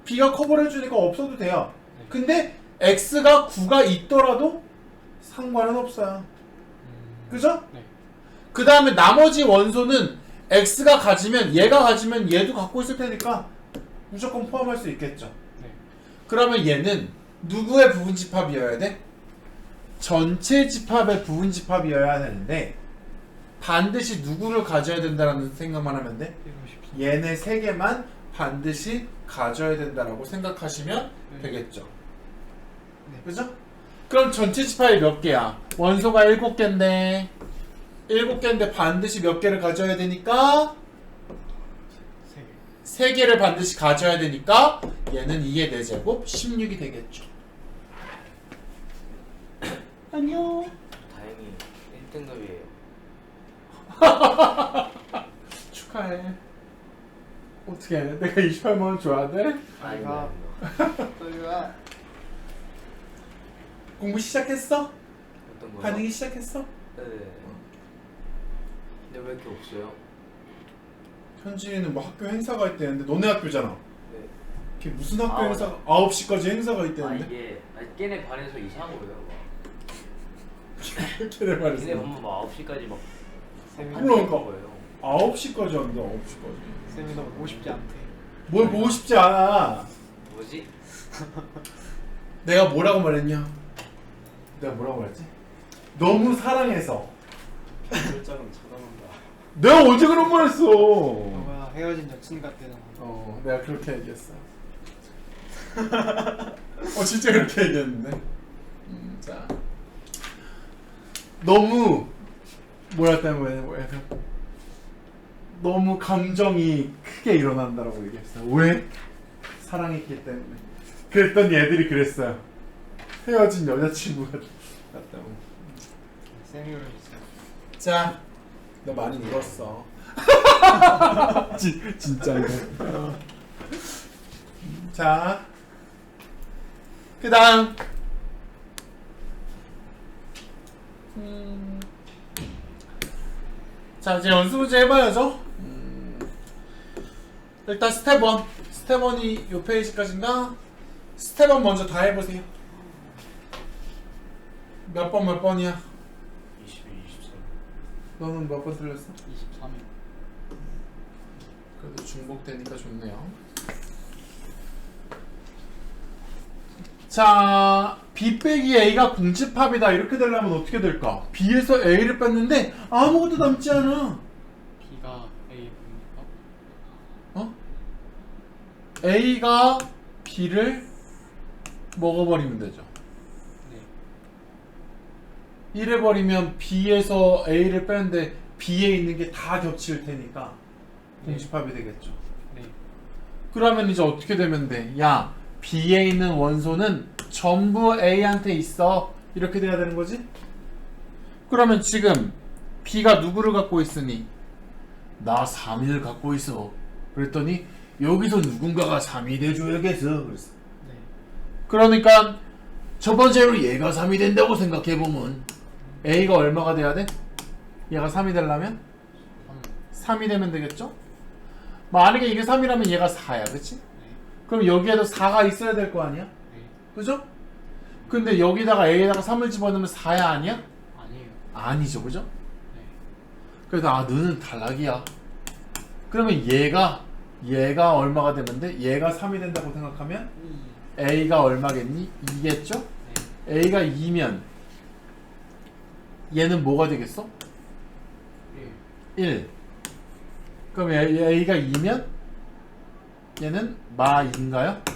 B가 커버를 해주니까 없어도 돼요. 네. 근데 X가 9가 있더라도 상관은 없어요. 그죠? 네. 그 다음에 나머지 원소는 X가 가지면 얘가 가지면 얘도 갖고 있을 테니까 무조건 포함할 수 있겠죠. 네. 그러면 얘는 누구의 부분집합이어야 돼? 전체 집합의 부분집합이어야 되는데 반드시 누구를 가져야 된다는 생각만 하면 돼? 1, 5, 13. 얘네 세 개만 반드시 가져야 된다라고 생각하시면 네. 되겠죠. 네. 그죠? 그럼 전체 집합이 몇 개야? 원소가 7개인데 7개인데 반드시 몇 개를 가져야 되니까 3개. 3개를 반드시 가져야 되니까 얘는 2의 4제곱 16이 되겠죠. 안녕. 다행히 1등급이에요. 축하해. 어떻게 해? 내가 28만 원 줘야 돼? 아이가. 또이가. 공부 시작했어? 어떤 거요? 반응이 시작했어? 네. 근데 왜 이렇게 없어요? 현진이는 뭐 학교 행사가 있대는데 너네 학교잖아. 네. 걔 무슨 학교 아, 행사가 9시까지 행사가 아 있대는데? 이게 걔네 반에서 이상한 거예요. 막. 걔네 말했어. 걔네 보면 막 9시까지 막 세미나. 그러니까. 거예요. 9시까지 한다. 9시까지. 세미나 보고 싶지 않대. 뭘 보고 싶지 않아. 뭐지? 내가 뭐라고 말했냐? 내가 뭐라고 말했지? 너무 사랑해서. 결정은 쳐다본다. 내가 언제 그런 말 했어? 너가 헤어진 여친 같대잖아. 내가 그렇게 얘기했어. 진짜 그렇게 얘기했는데. 자, 너무 뭐라 때문에 너무 감정이 크게 일어난다라고 얘기했어. 왜? 사랑했기 때문에. 그랬더니 애들이 그랬어요. 헤어진 여자친구가 같다고. 세미를 있어. 자, 너 많이 울었어. 진짜 이거. 자, 그 다음. 자, 이제 연습 문제 해봐야죠. 일단 스텝 1. 스텝 1이 요 페이지까지인가? 스텝 1 먼저 다 해보세요. 몇 번이야? 22, 23. 너는 몇 번 틀렸어? 23일. 그래도 중복되니까 좋네요. 자, B 빼기 A가 공집합이다 이렇게 되려면 어떻게 될까? B에서 A를 뺐는데 아무것도 남지 않아. B가 A 공집합? 어? A가 B를 먹어버리면 되죠. 네. 이래버리면 B에서 A를 빼는데 B에 있는 게 다 겹칠 테니까 공집합이 되겠죠. 네. 그러면 이제 어떻게 되면 돼? 야, B에 있는 원소는 전부 A한테 있어. 이렇게 돼야 되는 거지? 그러면 지금 B가 누구를 갖고 있으니? 나 3을 갖고 있어. 그랬더니 여기서 누군가가 3이 돼줘야겠어. 그랬어. 네. 그러니까 첫 번째로 얘가 3이 된다고 생각해보면 A가 얼마가 돼야 돼? 얘가 3이 되려면? 3이 되면 되겠죠? 만약에 이게 3이라면 얘가 4야. 그치? 네. 그럼 여기에도 4가 있어야 될 거 아니야? 네. 그죠? 근데 여기다가 A에다가 3을 집어넣으면 4야 아니야? 아니에요. 아니죠. 그죠? 네. 그래서 너는 탈락이야. 그러면 얘가 얼마가 되면 돼? 얘가 3이 된다고 생각하면 A가 얼마겠니? 2겠죠? 네. A가 2면 얘는 뭐가 되겠어? 1. 그럼 A가 2면 얘는 마 2인가요? 네.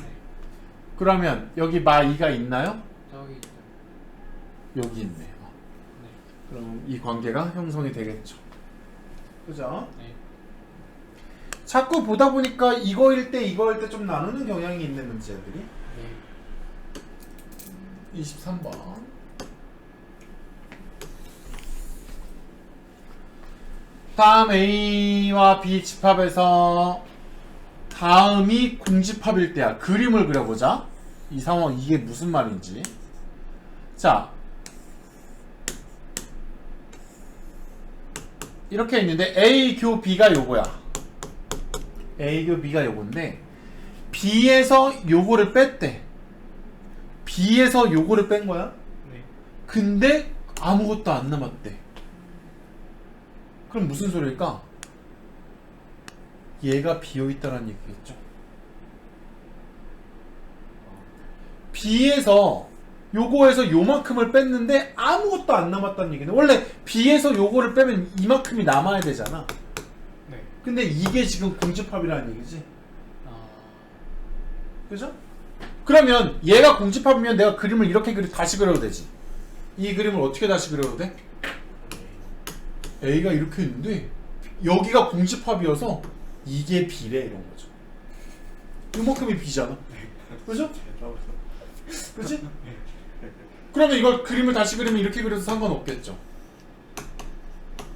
그러면 여기 마 2가 있나요? 저기 있죠. 여기 있네요. 네. 그럼 이 관계가 형성이 되겠죠. 그죠? 네. 자꾸 보다 보니까 이거일 때 좀 나누는 경향이 있는 문제들이. 네. 23번. 다음 A와 B 집합에서 다음이 공집합일 때야. 그림을 그려보자. 이 상황 이게 무슨 말인지. 자, 이렇게 있는데 A 교 B가 요거야. A 교 B가 요건데 B에서 요거를 뺐대. B에서 요거를 뺀 거야. 네. 근데 아무것도 안 남았대. 그럼 무슨 소리일까? 얘가 비어있다는 얘기겠죠. B에서 요거에서 요만큼을 뺐는데 아무것도 안 남았다는 얘기네. 원래 B에서 요거를 빼면 이만큼이 남아야 되잖아. 네. 근데 이게 지금 공집합이라는 얘기지. 아. 그죠? 그러면 얘가 공집합이면 내가 그림을 이렇게 다시 그려도 되지. 이 그림을 어떻게 다시 그려도 돼? A가 이렇게 있는데 여기가 공집합이어서 이게 B래 이런 거죠. 이만큼이 B잖아. 그죠? 그치? 그러면 이걸 그림을 다시 그리면 이렇게 그려도 상관없겠죠.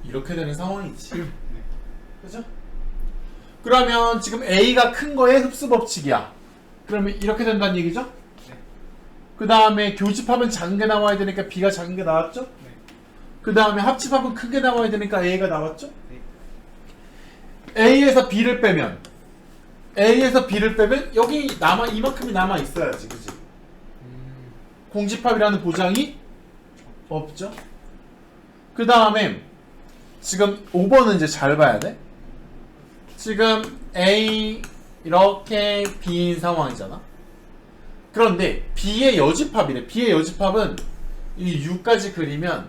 이렇게 되는 상황이지. 네. 그죠? 그러면 지금 A가 큰 거의 흡수 법칙이야. 그러면 이렇게 된다는 얘기죠? 네. 그 다음에 교집합은 작은 게 나와야 되니까 B가 작은 게 나왔죠? 네. 그 다음에 합집합은 큰 게 나와야 되니까 A가 나왔죠? 네. A에서 B를 빼면 여기 이만큼이 남아 있어야지. 그치? 공집합이라는 보장이 없죠? 그 다음에 지금 5번은 이제 잘 봐야 돼. 지금 A 이렇게 B인 상황이잖아. 그런데 B의 여집합이래. B의 여집합은 이 U까지 그리면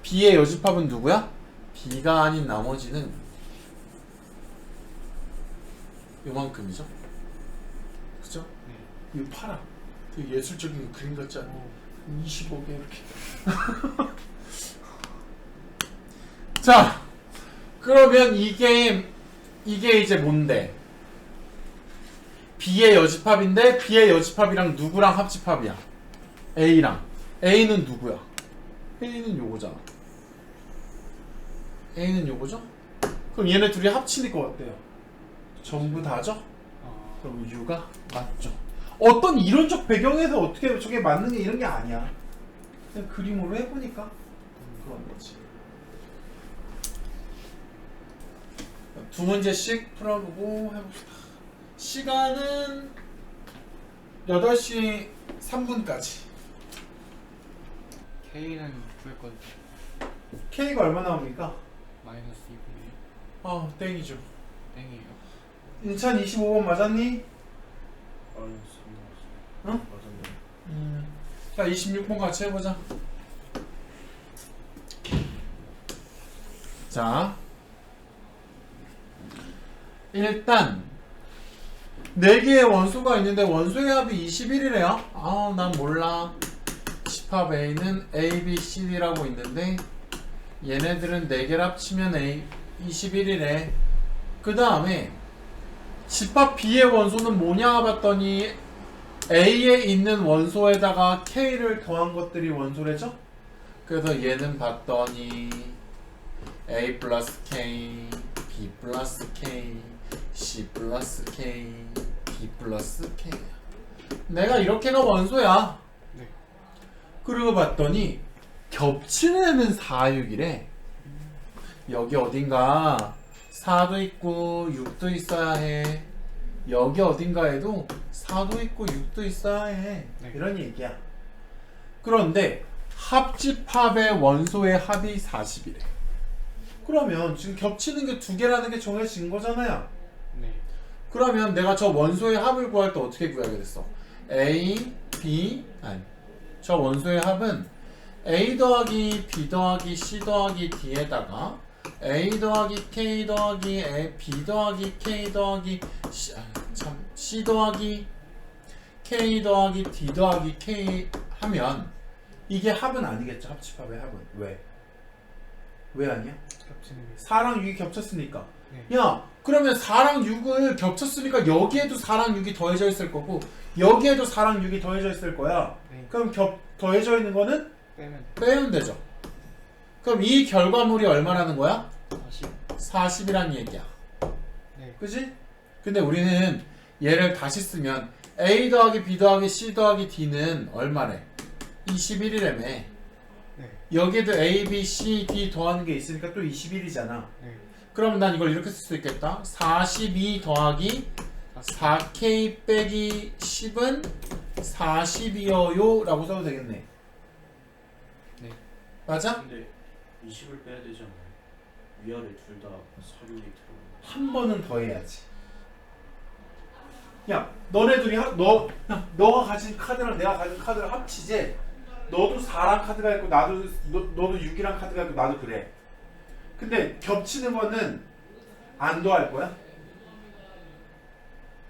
B의 여집합은 누구야? B가 아닌 나머지는 요만큼이죠. 그죠? 네. 이거 봐라. 되게 예술적인 그림 같지 않니? 25개 이렇게. 자, 그러면 이게 이제 뭔데? B의 여집합인데 B의 여집합이랑 누구랑 합집합이야? A랑. A는 누구야? A는 요거잖아. A는 요거죠? 그럼 얘네 둘이 합치니까 어때요? 전부 다죠? 아. 그럼 U가 맞죠. 어떤 이론적 배경에서 어떻게 저게 맞는 게 이런 게 아니야. 그냥 그림으로 해보니까 그런 거지. 두 문제씩 풀어보고 해봅시다. 시간은 8시 3분까지. K는 구했거든요. K가 얼마 나옵니까? 마이너스 2분의 땡이죠. 땡이에요. 인천 25번 맞았니? 마이너스 3 응? 맞았네. 자, 26번 같이 해보자. 자, 일단 4개의 원소가 있는데 원소의 합이 21이래요. 난 몰라. 집합 A는 A, B, C, D라고 있는데 얘네들은 4개를 합치면 A 21이래. 그 다음에 집합 B의 원소는 뭐냐 봤더니 A에 있는 원소에다가 K를 더한 것들이 원소래죠? 그래서 얘는 봤더니 A 플러스 K, B 플러스 K, C 플러스 K, D 플러스 K. 내가 이렇게가 원소야. 네. 그리고 봤더니 겹치는 애는 4, 6이래. 여기 어딘가 4도 있고 6도 있어야 해. 여기 어딘가에도 4도 있고 6도 있어야 해. 네. 이런 얘기야. 그런데 합집합의 원소의 합이 40이래. 그러면 지금 겹치는 게 2개라는 게 정해진 거잖아요. 네. 그러면 내가 저 원소의 합을 구할 때 어떻게 구하게 됐어? 저 원소의 합은 A 더하기 B 더하기 C 더하기 D에다가 A 더하기 K 더하기 B 더하기 K 더하기 C 더하기 K 더하기 D 더하기 K 하면 이게 합은 아니겠죠? 합집합의 합은. 왜? 왜 아니야? 겹치는 게 4랑 6이 겹쳤으니까. 네. 야, 그러면 4랑 6을 겹쳤으니까 여기에도 4랑 6이 더해져 있을 거고 여기에도 4랑 6이 더해져 있을 거야. 네. 그럼 더해져 있는 거는 빼면 빼면 되죠. 그럼 이 결과물이 얼마라는 거야? 40. 40이란 얘기야. 네. 그지? 근데 우리는 얘를 다시 쓰면 A 더하기 B 더하기 C 더하기 D는 얼마래? 21이라며. 네. 여기에도 A, B, C, D 더하는 게 있으니까 또 21이잖아. 네. 그러면 난 이걸 이렇게 쓸 수 있겠다. 42 더하기 4K 빼기 10은 40이어요 라고 써도 되겠네. 네. 맞아? 근데 20을 빼야 되지 않나요? 위아래 둘 다 서류에 들어가. 한 번은 더 해야지. 야, 너네 둘이 너가 가진 카드랑 내가 가진 카드를 합치지. 너도 4랑 카드가 있고 너도 6이랑 카드가 있고 나도 그래. 근데 겹치는 거는 안 더할 거야?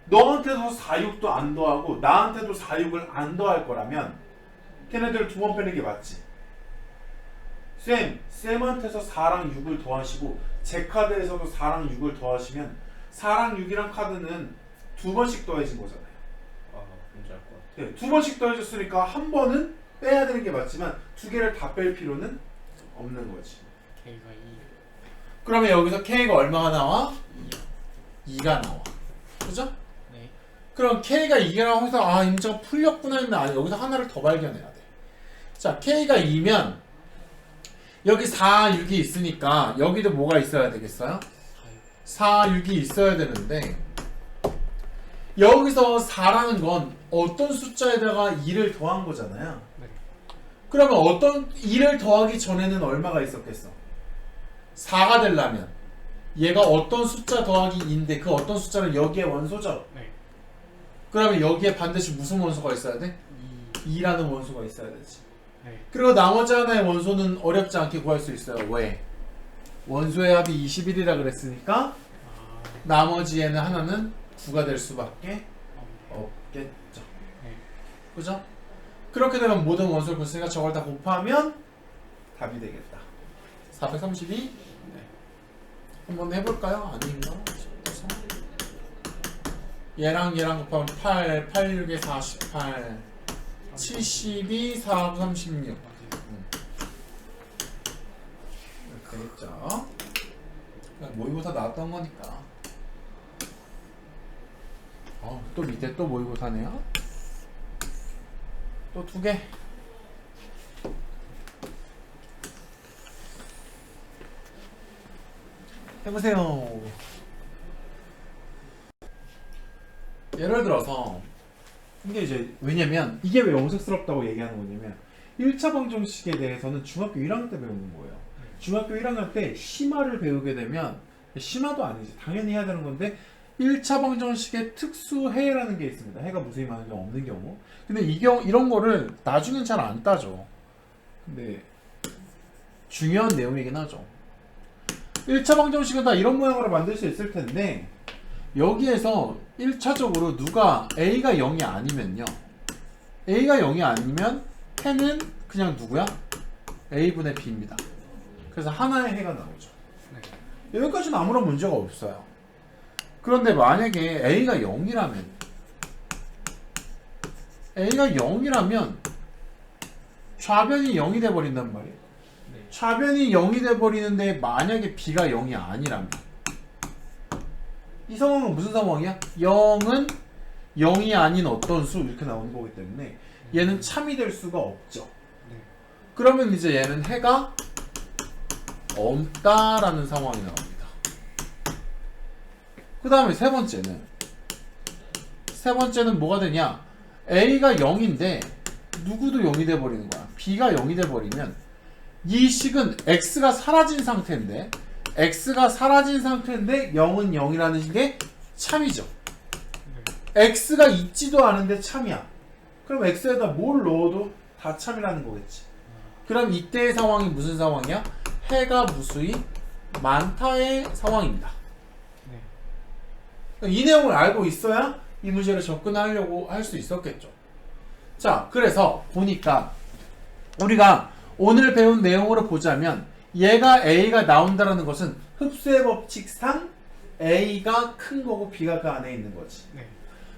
너한테도 4, 6도 안 더하고 나한테도 4, 6을 안 더할 거라면 걔네들 두 번 빼는 게 맞지. 쌤한테서 4랑 6을 더하시고 제 카드에서도 4랑 6을 더하시면 4랑 6이랑 카드는 두 번씩 더해진 거잖아요. 뭔지 알 것 같아. 네, 두 번씩 더해졌으니까 한 번은 빼야 되는 게 맞지만 두 개를 다 뺄 필요는 없는 거지. K가 2. 그러면 여기서 K가 얼마가 나와? 2가 나와. 그죠? 네. 그럼 K가 2가 나와서 임자가 풀렸구나 했나? 아니, 여기서 하나를 더 발견해야 돼. 자, K가 2면 여기 4, 6이 있으니까 여기도 뭐가 있어야 되겠어요? 4, 6이 있어야 되는데 여기서 4라는 건 어떤 숫자에다가 2를 더한 거잖아요. 네. 그러면 어떤 2를 더하기 전에는 얼마가 있었겠어? 4가 되려면 얘가 어떤 숫자 더하기 2인데 그 어떤 숫자는 여기에 원소죠? 네. 그러면 여기에 반드시 무슨 원소가 있어야 돼? 2. 2라는 원소가 있어야 되지. 네. 그리고 나머지 하나의 원소는 어렵지 않게 구할 수 있어요. 왜? 원소의 합이 21이라 그랬으니까 나머지 얘는 하나는 9가 될 수밖에 없겠죠. 네. 그죠? 그렇게 되면 모든 원소를 구했으니까 저걸 다 곱하면 답이 되겠다. 432? 네. 한번 해볼까요? 아닌가? 얘랑 얘랑 곱하면 8, 8, 6에 48, 72, 4, 9, 36. 이렇게 했죠. 모의고사 나왔던 거니까. 또 밑에 또 모의고사네요. 또 2개. 해보세요. 예를 들어서 이게 이제 왜냐면 이게 왜 영색스럽다고 얘기하는 거냐면 1차 방정식에 대해서는 중학교 1학년 때 배우는 거예요. 중학교 1학년 때 심화를 배우게 되면 심화도 아니지 당연히 해야 되는 건데 1차 방정식에 특수해라는 게 있습니다. 해가 무수히 많은 경우 없는 경우. 근데 이런 거를 나중엔 잘 안 따져. 근데 중요한 내용이긴 하죠. 1차 방정식은 다 이런 모양으로 만들 수 있을 텐데 여기에서 1차적으로 누가 A가 0이 아니면요. A가 0이 아니면 해는 그냥 누구야? A분의 B입니다. 그래서 하나의 해가 나오죠. 네. 여기까지는 아무런 문제가 없어요. 그런데 만약에 A가 0이라면 좌변이 0이 돼버린단 말이에요. 네. 좌변이 0이 돼버리는데 만약에 B가 0이 아니라면 이 상황은 무슨 상황이야? 0은 0이 아닌 어떤 수 이렇게 나오는 거기 때문에 얘는 참이 될 수가 없죠. 네. 그러면 이제 얘는 해가 없다라는 상황이 나옵니다. 그 다음에 세 번째는 뭐가 되냐? A가 0인데 누구도 0이 돼버리는 거야. B가 0이 돼버리면 이 식은 X가 사라진 상태인데 0은 0이라는 게 참이죠. X가 있지도 않은데 참이야. 그럼 X에다 뭘 넣어도 다 참이라는 거겠지. 그럼 이때의 상황이 무슨 상황이야? 해가 무수히 많다의 상황입니다. 네. 이 내용을 알고 있어야 이 문제를 접근하려고 할 수 있었겠죠. 자, 그래서 보니까 우리가 오늘 배운 내용으로 보자면 얘가 A가 나온다는 것은 흡수의 법칙상 A가 큰 거고 B가 그 안에 있는 거지. 네.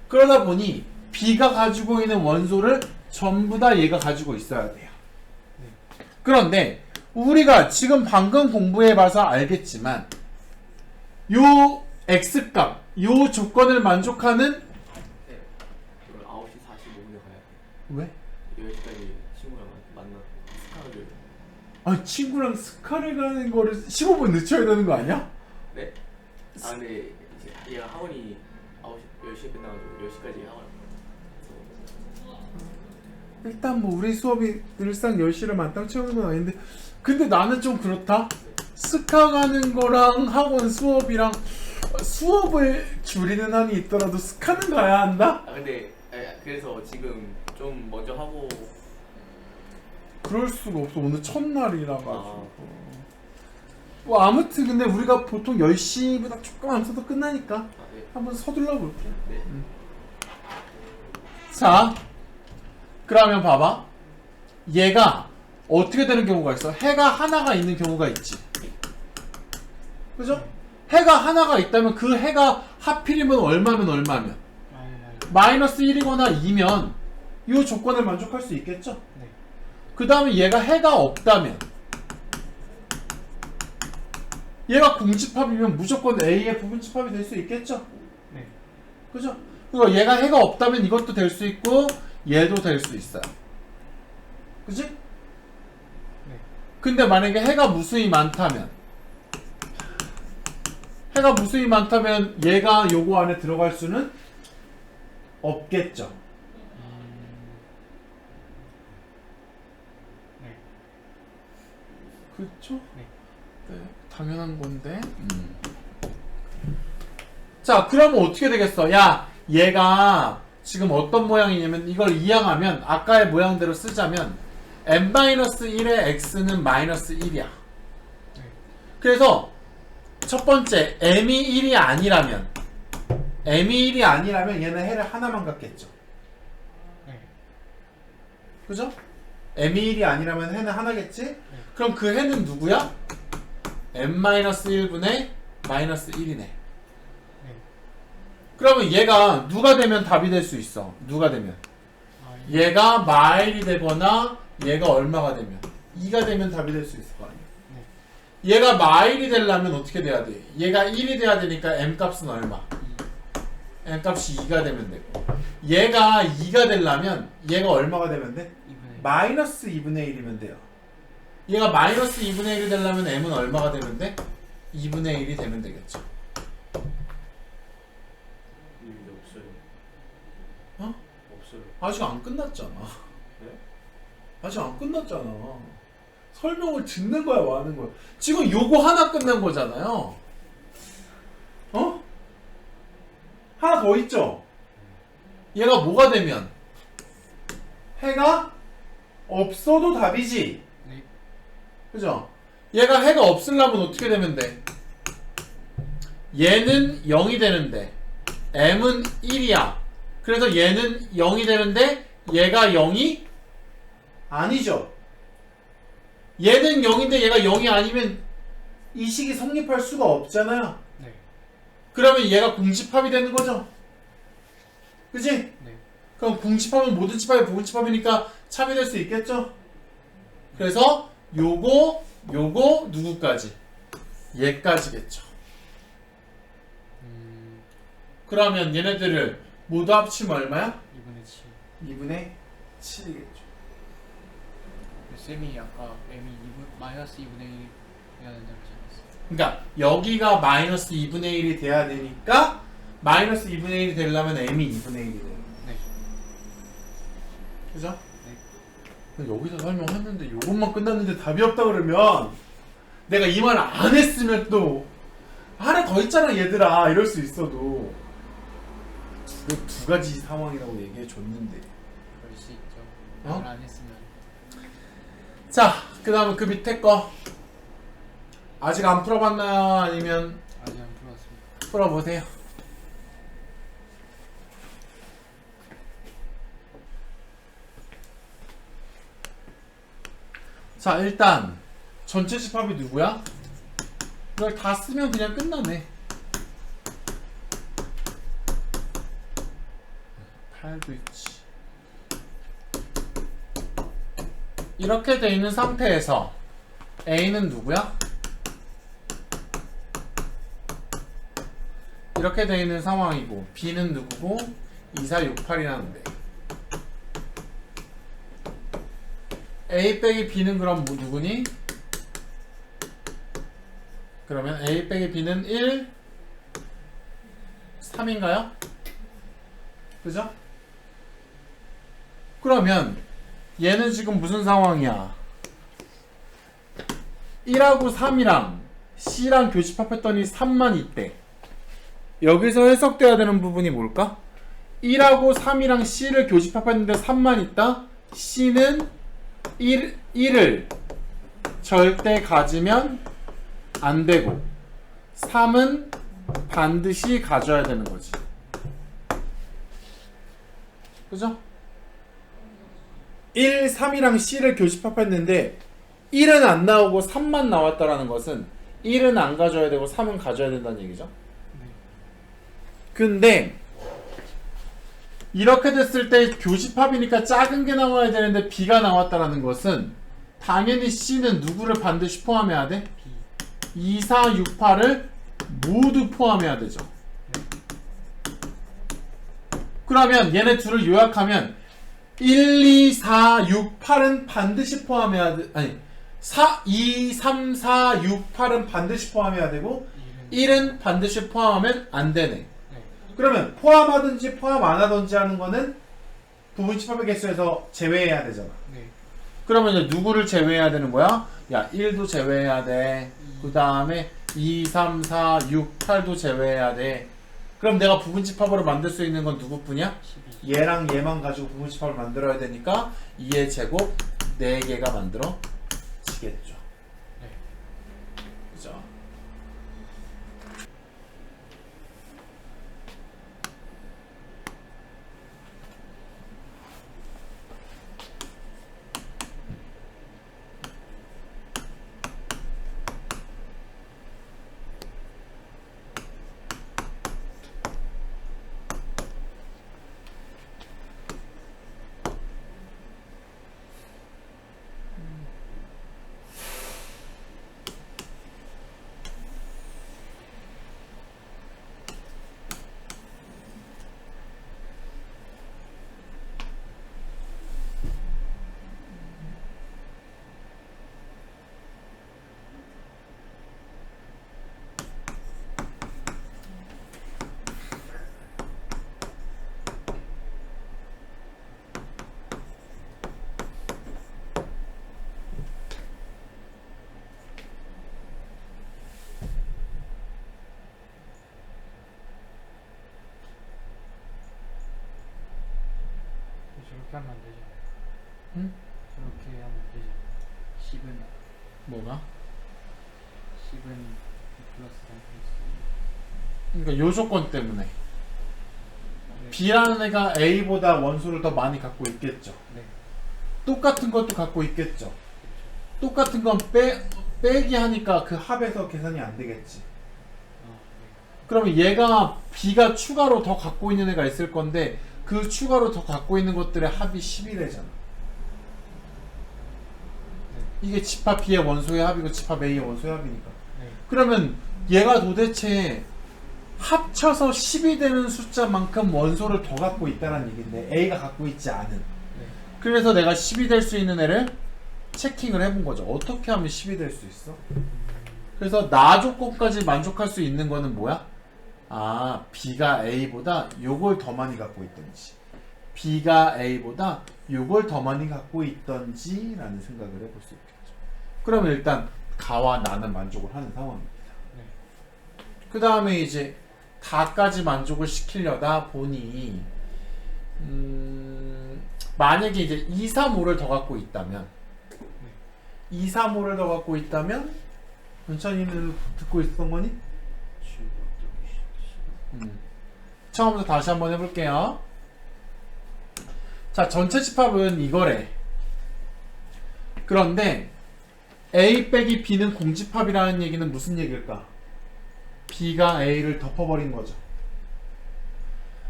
그러다 보니 B가 가지고 있는 원소를 전부 다 얘가 가지고 있어야 돼요. 네. 그런데 우리가 지금 방금 공부해봐서 알겠지만 요 X값, 요 조건을 만족하는 네. 오늘 9시 45분에 가야 돼. 왜? 10시까지 친구랑 만나 스카를. 아니 친구랑 스카를 가는 거를 15분 늦춰야 되는 거 아니야? 네? 아 근데 이제 얘가 학원이 10시에 끝나가지고 10시까지 학원. 일단 뭐 우리 수업이 늘상 10시를 만땅 채우는 건 아닌데 근데 나는 좀 그렇다. 스카 가는 거랑 학원 수업이랑 수업을 줄이는 한이 있더라도 스카는 가야 한다? 아 근데 그래서 지금 좀 먼저 하고. 그럴 수가 없어. 오늘 첫날이라 가지고. 아. 뭐 아무튼 근데 우리가 보통 10시보다 조금 앞서도 끝나니까 아, 네. 한번 서둘러 볼게. 네. 자, 그러면 봐봐. 얘가 어떻게 되는 경우가 있어? 해가 하나가 있는 경우가 있지. 그죠? 해가 하나가 있다면 그 해가 하필이면 얼마면 마이너스 1이거나 2면 이 조건을 만족할 수 있겠죠? 네. 그 다음에 얘가 해가 없다면 얘가 공집합이면 무조건 A의 부분집합이 될 수 있겠죠? 네. 그죠? 그리고 얘가 해가 없다면 이것도 될 수 있고 얘도 될 수 있어요. 그지? 네. 근데 만약에 해가 무수히 많다면 얘가 요거 안에 들어갈 수는 없겠죠. 네. 그렇죠? 네. 네, 당연한 건데. 자, 그러면 어떻게 되겠어? 야, 얘가 지금 어떤 모양이냐면 이걸 이항하면 아까의 모양대로 쓰자면 n-1의 x는 마이너스 1이야. 네. 그래서 첫 번째 m이 1이 아니라면 얘는 해를 하나만 갖겠죠. 네. 그죠? m이 1이 아니라면 해는 하나겠지? 그럼 그 해는 누구야? n-1분의 마이너스 1이네. 네. 그러면 얘가 누가 되면 답이 될 수 있어? 누가 되면? 얘가 마일이 되거나 얘가 얼마가 되면? 2가 되면 답이 될 수 있을 거 아니야. 얘가 마일이 되려면 어떻게 돼야 돼? 얘가 1이 돼야 되니까 m 값은 얼마? m 값이 2가 되면 되고 얘가 2가 되려면 얘가 얼마가 되면 돼? 2분의 마이너스 2분의 1이면 돼요. 얘가 마이너스 2분의 1이 되려면 m은 얼마가 되면 돼? 2분의 1이 되면 되겠죠. 일이 없어요. 어? 없어요. 아직 안 끝났잖아. 네? 아직 안 끝났잖아. 설명을 듣는 거야, 뭐 하는 거야? 지금 요거 하나 끝난 거잖아요. 어? 하나 더 있죠? 얘가 뭐가 되면? 해가 없어도 답이지. 네. 그죠? 얘가 해가 없으려면 어떻게 되면 돼? 얘는 0이 되는데 m은 1이야. 그래서 얘는 0이 되는데 얘가 0이 아니죠. 얘는 0인데 얘가 0이 아니면 이 식이 성립할 수가 없잖아요. 네. 그러면 얘가 공집합이 되는 거죠. 그지? 네. 그럼 공집합은 모든 집합이 부분집합이니까 참이 될 수 있겠죠? 그래서 요거 누구까지? 얘까지겠죠. 그러면 얘네들을 모두 합치면 얼마야? 2분의 7. 2분의 7이겠죠. 쌤이 아까 m이 2분 마이너스 2분의 1 해야 된다고 하지 않았어요? 그러니까 여기가 마이너스 2분의 1이 돼야 되니까 마이너스 2분의 1이 되려면 m이 2분의 1이 돼요. 네. 그죠? 네. 근데 여기서 설명했는데 요것만 끝났는데 답이 없다 그러면 내가 이 말을 안 했으면 또 하나 더 있잖아 얘들아 이럴 수 있어도 두 가지 상황이라고 얘기해 줬는데. 그럴 수 있죠. 어? 말을 안 했으면. 자, 그 다음에 그 밑에 거 아직 안 풀어봤나요? 아니면 아직 안 풀어봤습니다. 풀어보세요. 자, 일단 전체 집합이 누구야? 이걸 다 쓰면 그냥 끝나네. 8도 있지. 이렇게 돼 있는 상태에서 A는 누구야? 이렇게 돼 있는 상황이고 B는 누구고 2, 4, 6, 8이라는데 A 빼기 B는 그럼 뭐 누구니? 그러면 A 빼기 B는 1, 3인가요? 그죠? 그러면 얘는 지금 무슨 상황이야? 1하고 3이랑 C랑 교집합했더니 3만 있대. 여기서 해석돼야 되는 부분이 뭘까? 1하고 3이랑 C를 교집합했는데 3만 있다? C는 1을 절대 가지면 안 되고 3은 반드시 가져야 되는 거지. 그죠? 1, 3이랑 C를 교집합했는데 1은 안 나오고 3만 나왔다라는 것은 1은 안 가져야 되고 3은 가져야 된다는 얘기죠. 근데 이렇게 됐을 때 교집합이니까 작은 게 나와야 되는데 B가 나왔다라는 것은 당연히 C는 누구를 반드시 포함해야 돼? 2, 4, 6, 8을 모두 포함해야 되죠. 그러면 얘네 둘을 요약하면 1, 2, 4, 6, 8은 반드시 포함해야 돼. 아니 2, 3, 4, 6, 8은 반드시 포함해야 되고 1은 반드시 포함하면 안 되네. 네. 그러면 포함하든지 포함 안 하든지 하는 거는 부분집합의 개수에서 제외해야 되잖아. 네. 그러면 이제 누구를 제외해야 되는 거야? 야 1도 제외해야 돼. 그 다음에 2, 3, 4, 6, 8도 제외해야 돼. 그럼 내가 부분집합으로 만들 수 있는 건 누구뿐이야? 12. 얘랑 얘만 가지고 부분집합을 만들어야 되니까 2의 제곱 4개가 만들어지겠죠. 네. 그죠? 저렇게 하면 안 되죠. 응? 저렇게 하면 안 되죠. 10은 뭐가? 10은 플러스 3 그러니까 요 조건 때문에 플러스. B라는 애가 A보다 원소를 더 많이 갖고 있겠죠. 네. 똑같은 것도 갖고 있겠죠. 그렇죠. 똑같은 건 빼기 하니까 그 합에서 계산이 안 되겠지. 네. 그러면 얘가 B가 추가로 더 갖고 있는 애가 있을 건데 그 추가로 더 갖고 있는 것들의 합이 11회잖아. 이게 집합 B의 원소의 합이고 집합 A의 원소의 합이니까. 네. 그러면 얘가 도대체 합쳐서 10이 되는 숫자만큼 원소를 더 갖고 있다는 얘기인데 A가 갖고 있지 않은. 네. 그래서 내가 10이 될 수 있는 애를 체킹을 해본 거죠. 어떻게 하면 10이 될 수 있어? 그래서 나 조건까지 만족할 수 있는 거는 뭐야? 아, B가 A보다 요걸 더 많이 갖고 있던지 B가 A보다 요걸 더 많이 갖고 있던지 라는 생각을 해볼 수 있겠죠. 그러면 일단 가와 나는 만족을 하는 상황입니다. 네. 그 다음에 이제 다까지 만족을 시키려다 보니 만약에 이제 2, 3, 5를 더 갖고 있다면 2, 3, 5를 더 갖고 있다면 은찬이는 듣고 있었던 거니? 처음부터 다시 한번 해볼게요. 자, 전체 집합은 이거래. 그런데 A 빼기 B는 공집합이라는 얘기는 무슨 얘기일까? B가 A를 덮어버린 거죠.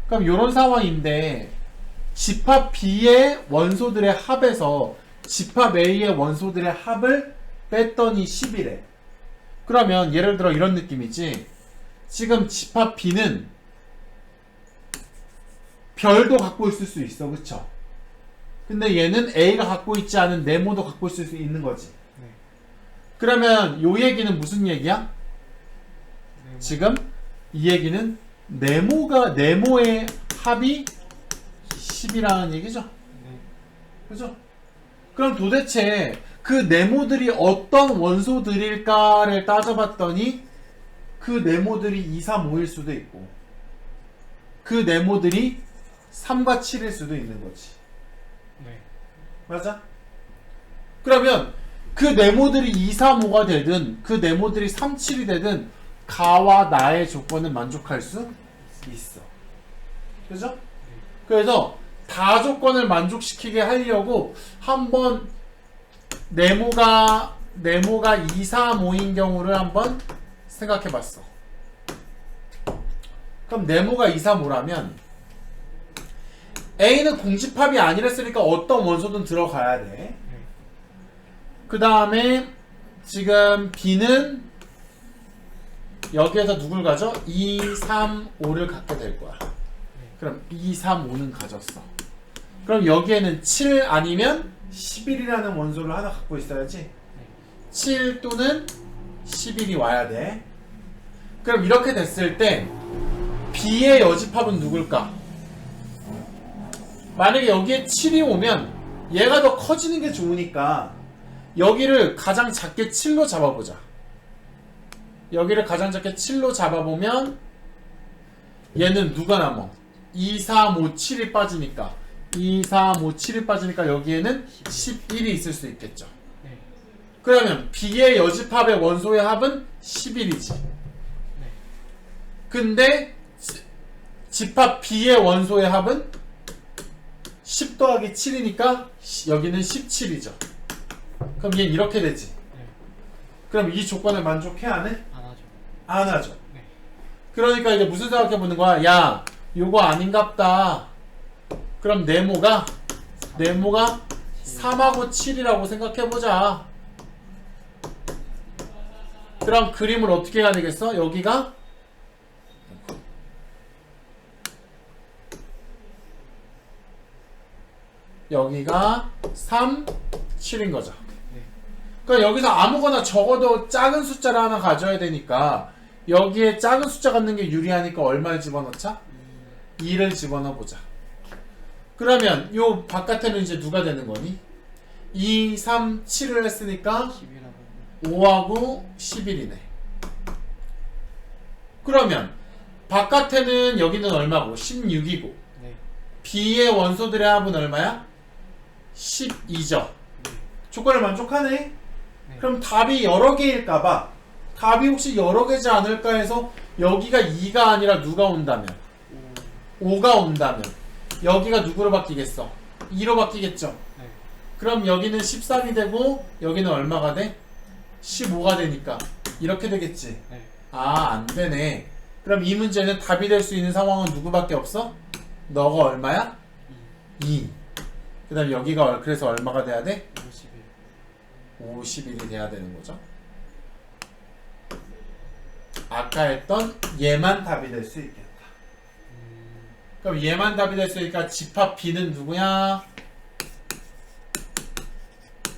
그럼 이런 상황인데 집합 B의 원소들의 합에서 집합 A의 원소들의 합을 뺐더니 10이래. 그러면 예를 들어 이런 느낌이지. 지금 집합 B는 별도 갖고 있을 수 있어. 그쵸? 근데 얘는 A가 갖고 있지 않은 네모도 갖고 있을 수 있는 거지. 네. 그러면 요 얘기는 무슨 얘기야? 네. 지금 이 얘기는 네모의 합이 10이라는 얘기죠. 네. 그죠? 그럼 도대체 그 네모들이 어떤 원소들일까를 따져봤더니 그 네모들이 2, 3, 5일 수도 있고 그 네모들이 3과 7일 수도 있는 거지. 네. 맞아? 그러면 그 네모들이 2, 3, 5가 되든 그 네모들이 3, 7이 되든 가와 나의 조건은 만족할 수 있어. 그죠? 그래서 다 조건을 만족시키게 하려고 한번 네모가 2, 3, 5인 경우를 한번 생각해 봤어. 그럼 네모가 2, 3, 5라면 A는 공집합이 아니랬으니까 어떤 원소든 들어가야 돼. 네. 그 다음에 지금 B는 여기에서 누굴 가져? 2, 3, 5를 갖게 될 거야. 그럼 2, 3, 5는 가졌어. 그럼 여기에는 7 아니면 11이라는 원소를 하나 갖고 있어야지. 7 또는 11이 와야 돼. 그럼 이렇게 됐을 때 B의 여집합은 누굴까? 만약에 여기에 7이 오면 얘가 더 커지는 게 좋으니까 여기를 가장 작게 7로 잡아보자. 여기를 가장 작게 7로 잡아보면 얘는 누가 남어? 2, 3, 5, 7이 빠지니까 2, 3, 5, 7이 빠지니까 여기에는 11이 있을 수 있겠죠. 네. 그러면 B의 여집합의 원소의 합은 11이지. 네. 근데 집합 B의 원소의 합은 10 더하기 7이니까 여기는 17이죠. 그럼 얘는 이렇게 되지. 네. 그럼 이 조건을 만족해 안 해? 안 하죠. 안 하죠. 네. 그러니까 이제 무슨 생각해 보는 거야? 야, 요거 아닌갑다. 그럼 네모가 3하고 7이라고 생각해 보자. 그럼 그림을 어떻게 해야 되겠어? 여기가 여기가 3, 7인 거죠. 네. 그러니까 여기서 아무거나 적어도 작은 숫자를 하나 가져야 되니까 여기에 작은 숫자 갖는 게 유리하니까 얼마를 집어넣자? 2를 집어넣어 보자. 그러면 요 바깥에는 이제 누가 되는 거니? 2, 3, 7을 했으니까 10이라고. 5하고 11이네. 그러면 바깥에는 여기는 얼마고? 16이고 네. B의 원소들의 합은 얼마야? 12죠. 조건을 만족하네. 네. 그럼 답이 여러 개일까봐 답이 혹시 여러 개지 않을까 해서 여기가 2가 아니라 누가 온다면 5가 온다면 여기가 누구로 바뀌겠어? 2로 바뀌겠죠. 네. 그럼 여기는 13이 되고 여기는 얼마가 돼? 15가 되니까 이렇게 되겠지. 네. 아, 안 되네. 그럼 이 문제는 답이 될 수 있는 상황은 누구밖에 없어? 너가 얼마야? 2. 그 다음 여기가 그래서 얼마가 돼야 돼? 51. 51이 돼야 되는 거죠. 아까 했던 얘만 답이 될 수 있겠다. 그럼 얘만 답이 될 수 있으니까 집합 B는 누구야?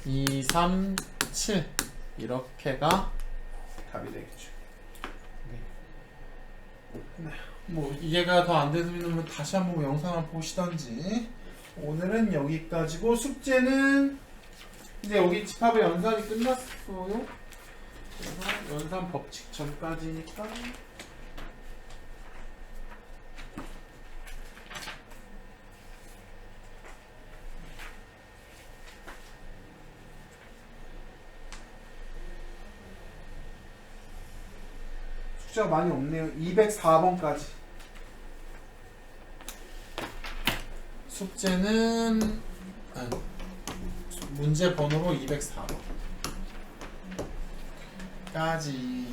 2, 3, 7 이렇게가 답이 되겠죠. 네. 뭐 이해가 더 안 되시면 다시 한번 영상을 보시던지. 오늘은 여기까지고 숙제는 이제 여기 집합의 연산이 끝났어요. 그래서 연산 법칙 전까지니까 숙제가 많이 없네요. 204번까지. 숙제는 문제 번호로 204번 까지.